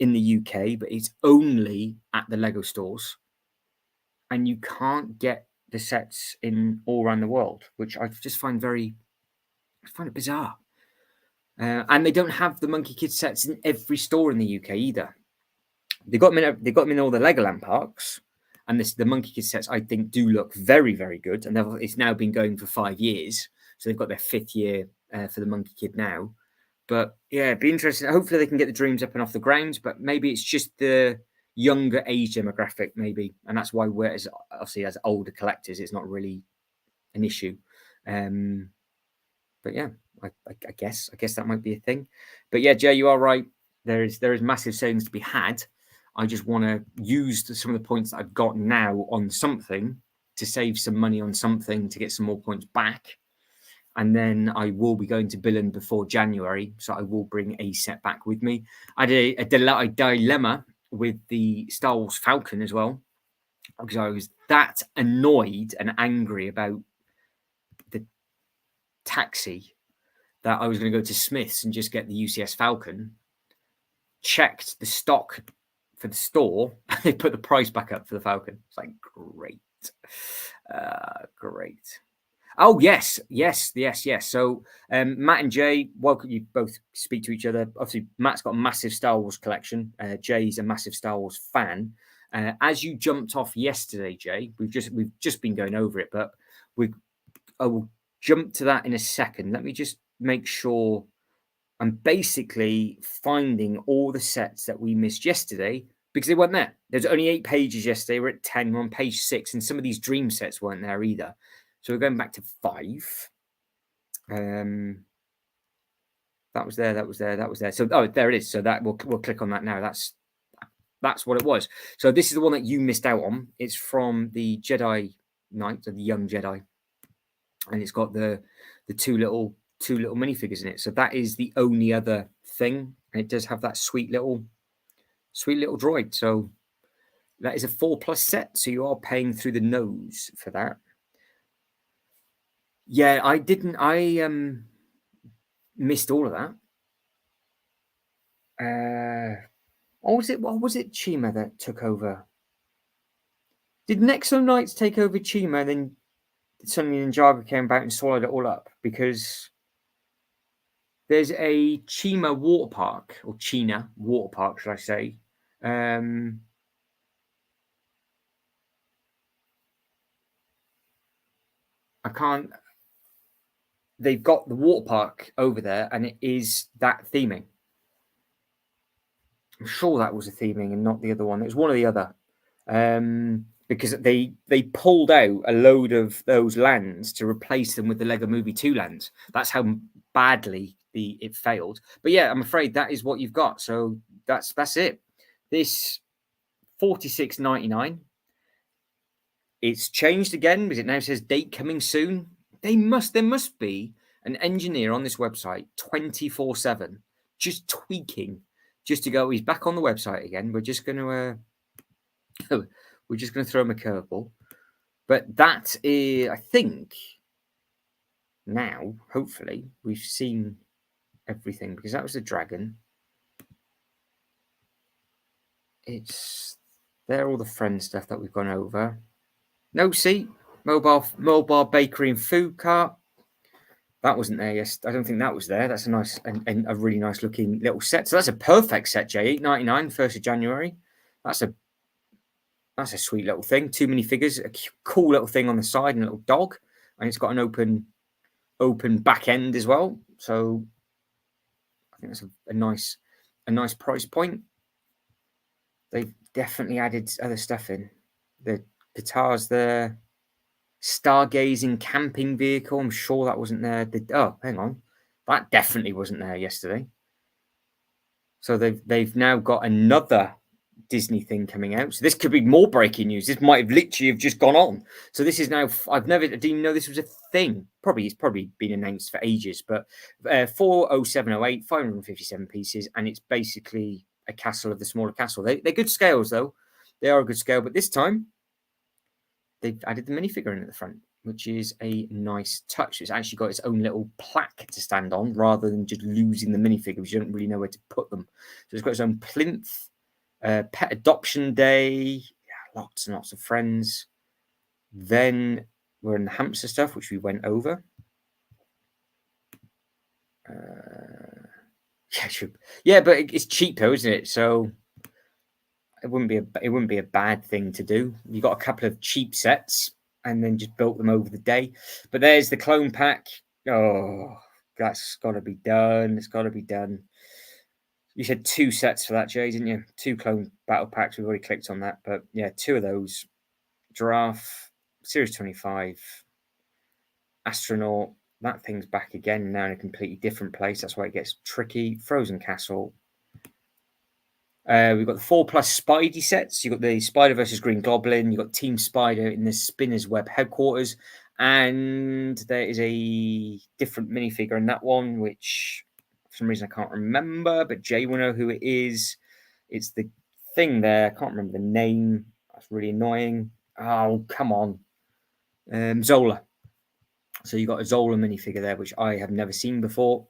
in the UK, but it's only at the Lego stores. And you can't get the sets in all around the world, which I just find it bizarre. And they don't have the Monkey Kid sets in every store in the UK either. They got them in all the Legoland parks, and the Monkey Kid sets, I think, do look very, very good. And it's now been going for 5 years, so they've got their 5th year for the Monkey Kid now. But yeah, it'd be interesting. Hopefully, they can get the dreams up and off the ground. But maybe it's just the younger age demographic, maybe, and that's why we're obviously as older collectors, it's not really an issue. But yeah, I guess that might be a thing. But yeah, Jay, you are right. There is massive savings to be had. I just want to use some of the points that I've got now on something to save some money on something to get some more points back. And then I will be going to Billund before January, so I will bring a set back with me. I had a dilemma with the Star Wars Falcon as well, because I was that annoyed and angry about the taxi that I was going to go to Smith's and just get the UCS Falcon, checked the stock for the store, and they put the price back up for the Falcon. It's like, great. Great. Oh, yes. So Matt and Jay, welcome. You both speak to each other. Obviously, Matt's got a massive Star Wars collection. Jay's a massive Star Wars fan. As you jumped off yesterday, Jay, we've just been going over it, but I will jump to that in a second. Let me just make sure I'm basically finding all the sets that we missed yesterday, because they weren't there. There's only 8 pages yesterday. We're at 10. We're on page 6, and some of these dream sets weren't there either. So we're going back to 5. That was there. So there it is. So that we'll click on that now. That's what it was. So this is the one that you missed out on. It's from the Jedi Knight, or the Young Jedi, and it's got the two little minifigures in it. So that is the only other thing, and it does have that sweet little droid. So that is a 4+ set. So you are paying through the nose for that. Yeah, I didn't. I missed all of that. What was it Chima that took over? Did Nexo Knights take over Chima, and then suddenly Ninjago came back and swallowed it all up? Because there's a Chima water park, or China water park, should I say? I can't. They've got the water park over there, and it is that theming. I'm sure that was a theming and not the other one. It was one or the other. Because they pulled out a load of those lands to replace them with the Lego Movie 2 lands. That's how badly it failed. But yeah, I'm afraid that is what you've got. So that's it. This $46.99. It's changed again because it now says date coming soon. There must be an engineer on this website 24/7 just tweaking, just to go, he's back on the website again. We're just going to throw him a curveball. But that is, I think, now, hopefully, we've seen everything, because that was the dragon. It's there, all the friend stuff that we've gone over. No, see, mobile bakery and food cart. That wasn't there. Yes, I don't think that was there. That's a nice and a really nice looking little set. So that's a perfect set, Jay. $8.99, 1st of January. That's a sweet little thing. 2 minifigures, a cool little thing on the side, and a little dog, and it's got an open back end as well. So I think that's a nice price point. They've definitely added other stuff in. The guitars there. Stargazing camping vehicle. I'm sure that wasn't there. Oh, hang on. That definitely wasn't there yesterday. So they've now got another Disney thing coming out. So this could be more breaking news. This might have literally just gone on. So this is now, I didn't even know this was a thing. It's probably been announced for ages, but 40708, 557 pieces, and it's basically a castle of the smaller castle. They're good scales though. They are a good scale, but this time they've added the minifigure in at the front, which is a nice touch. It's actually got its own little plaque to stand on rather than just losing the minifigure because you don't really know where to put them. So it's got its own plinth, pet adoption day, yeah, lots and lots of friends. Then we're in the hamster stuff, which we went over. Yeah, but it's cheap though, isn't it? So it wouldn't be a bad thing to do. You got a couple of cheap sets and then just built them over the day. But there's the clone pack. Oh, that's got to be done. It's got to be done. You said 2 sets for that, Jay, didn't you? 2 clone battle packs. We've already clicked on that. But yeah, 2 of those. Giraffe, Series 25, Astronaut. That thing's back again now in a completely different place. That's why it gets tricky. Frozen Castle. We've got the 4+ Spidey sets. You've got the Spider versus Green Goblin. You've got Team Spider in the Spinner's Web headquarters. And there is a different minifigure in that one, which for some reason I can't remember, but Jay will know who it is. It's the thing there. I can't remember the name. That's really annoying. Oh, come on. Zola. So you've got a Zola minifigure there, which I have never seen before.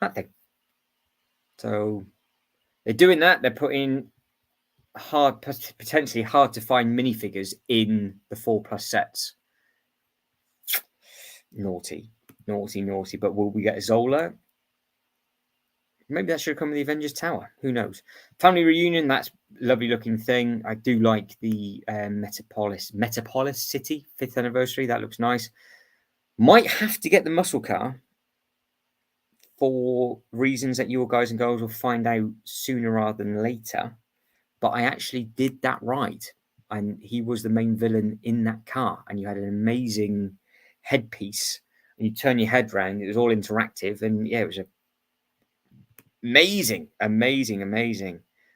That thing. So they're doing that. They're putting potentially hard to find minifigures in the 4+ sets. Naughty. But will we get a Zola? Maybe that should come with the Avengers Tower. Who knows? Family reunion. That's a lovely looking thing. I do like the Metapolis City 5th anniversary. That looks nice. Might have to get the muscle car for reasons that your guys and girls will find out sooner rather than later. But I actually did that right. And he was the main villain in that car. And you had an amazing headpiece. And you turn your head around. It was all interactive. And yeah, it was amazing.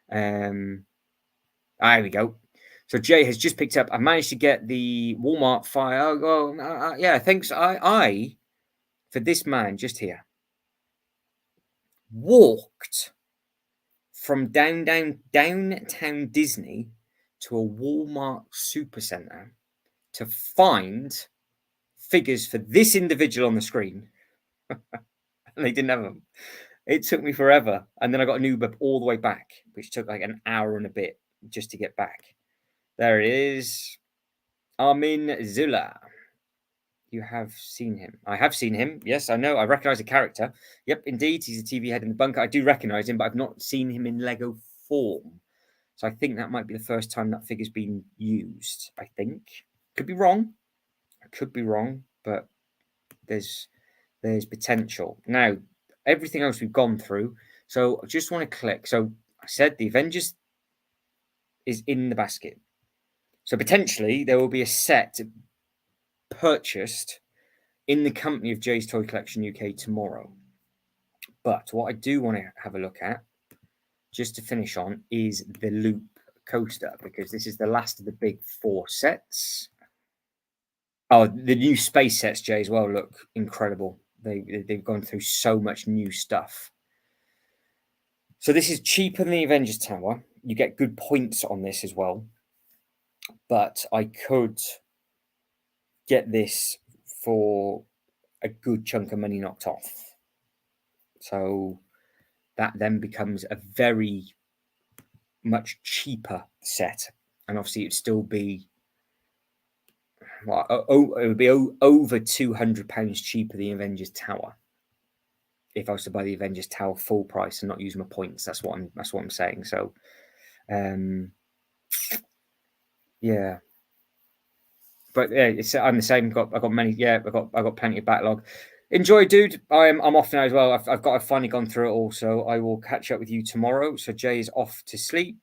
There we go. So Jay has just picked up. I managed to get the Walmart fire. Yeah, thanks. I, for this man just here, walked from downtown Disney to a Walmart supercenter to find figures for this individual on the screen. And they didn't have them. It took me forever. And then I got an Uber all the way back, which took like an hour and a bit just to get back. There it is. Armin Zula. You have seen him. I have seen him. Yes, I know. I recognize the character. Yep, indeed. He's a TV head in the bunker. I do recognize him, but I've not seen him in Lego form. So I think that might be the first time that figure's been used. I think. Could be wrong. I could be wrong, but there's potential. Now, everything else we've gone through. So I just want to click. So I said the Avengers is in the basket. So potentially there will be a set purchased in the company of Jay's Toy Collection UK tomorrow. But what I do want to have a look at, just to finish on, is the loop coaster, because this is the last of the big 4 sets. Oh, the new space sets, Jay, as well, look incredible. They've gone through so much new stuff. So this is cheaper than the Avengers Tower. You get good points on this as well. But I could get this for a good chunk of money knocked off. So that then becomes a very much cheaper set. And obviously it'd still be, well, it would be over £200 cheaper than the Avengers Tower if I was to buy the Avengers Tower full price and not use my points. That's what I'm saying. So, yeah. But yeah, I'm the same. I got many. Yeah, I got plenty of backlog. Enjoy, dude. I'm off now as well. I've finally gone through it all, so I will catch up with you tomorrow. So Jay is off to sleep.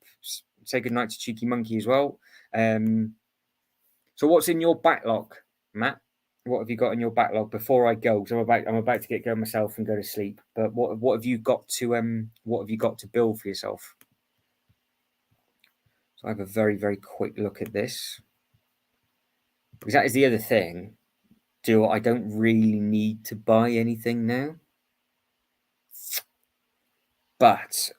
Say good night to Cheeky Monkey as well. So what's in your backlog, Matt? What have you got in your backlog before I go? Because I'm about to get going myself and go to sleep. But what have you got to build for yourself? So I have a very, very quick look at this. Because that is the other thing. I don't really need to buy anything now. But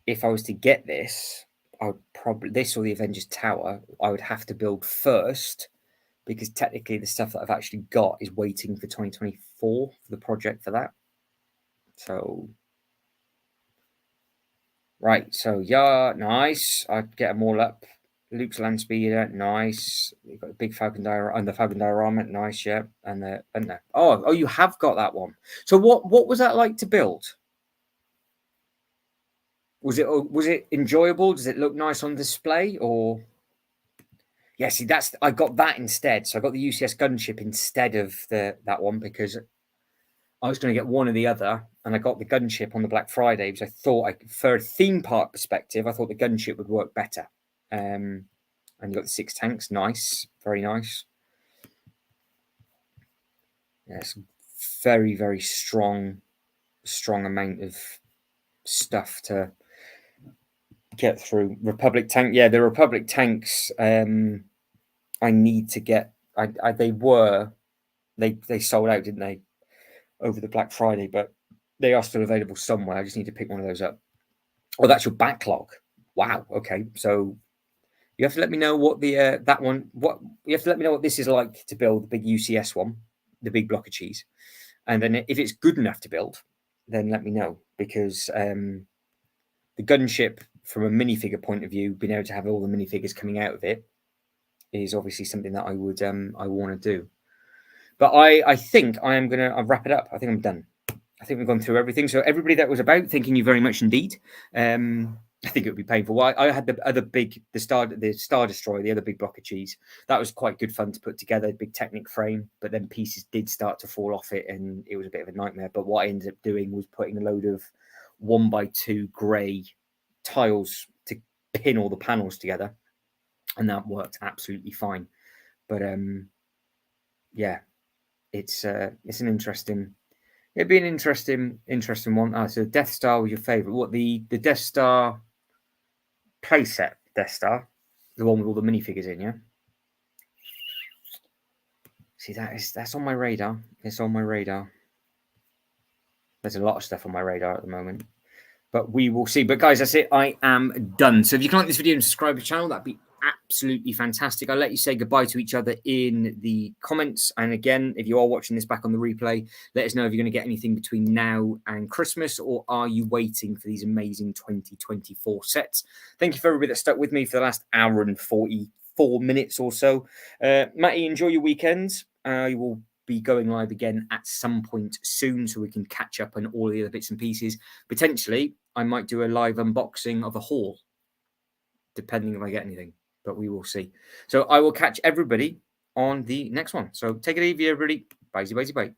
if I was to get this, I would probably, this or the Avengers Tower, I would have to build first, because technically the stuff that I've actually got is waiting for 2024 for the project for that. So, right. So, yeah, nice. I'd get them all up. Luke's land speeder, nice. You've got a big Falcon diorama and the Falcon diorama, nice, yeah. And the oh, you have got that one. So what was that like to build? Was it enjoyable? Does it look nice on display? Or yeah, see, I got that instead. So I got the UCS gunship instead of that one, because I was going to get one or the other, and I got the gunship on the Black Friday because I thought, for a theme park perspective, I thought the gunship would work better. And you got the 6 tanks, nice, very nice. Yes, very, very strong amount of stuff to get through. Republic tank, yeah, the Republic tanks. I need to get. They sold out, didn't they, over the Black Friday? But they are still available somewhere. I just need to pick one of those up. Oh, that's your backlog. Wow. Okay, so you have to let me know what the that one. What you have to let me know what this is like to build the big UCS one, the big block of cheese, and then if it's good enough to build, then let me know, because the gunship, from a minifigure point of view, being able to have all the minifigures coming out of it is obviously something that I would I want to do. But I think I'll wrap it up. I think I'm done. I think we've gone through everything. So everybody that was about, thanking you very much indeed. I think it would be painful. I had the other big, the Star Destroyer, the other big block of cheese. That was quite good fun to put together, big Technic frame. But then pieces did start to fall off it, and it was a bit of a nightmare. But what I ended up doing was putting a load of 1x2 grey tiles to pin all the panels together, and that worked absolutely fine. But yeah, it's an interesting. It'd be an interesting one. So Death Star was your favorite. What, the Death Star playset? Death Star, the one with all the minifigures in, yeah. See, that's on my radar. It's on my radar. There's a lot of stuff on my radar at the moment, but we will see. But guys, that's it. I am done. So if you can like this video and subscribe to the channel, that'd be absolutely fantastic. I'll let you say goodbye to each other in the comments. And again, if you are watching this back on the replay, let us know if you're going to get anything between now and Christmas, or are you waiting for these amazing 2024 sets? Thank you for everybody that stuck with me for the last hour and 44 minutes or so. Matty, enjoy your weekend. I will be going live again at some point soon, so we can catch up on all the other bits and pieces. Potentially, I might do a live unboxing of a haul, depending if I get anything, but we will see. So I will catch everybody on the next one. So take it easy, everybody. Bye, bye, bye.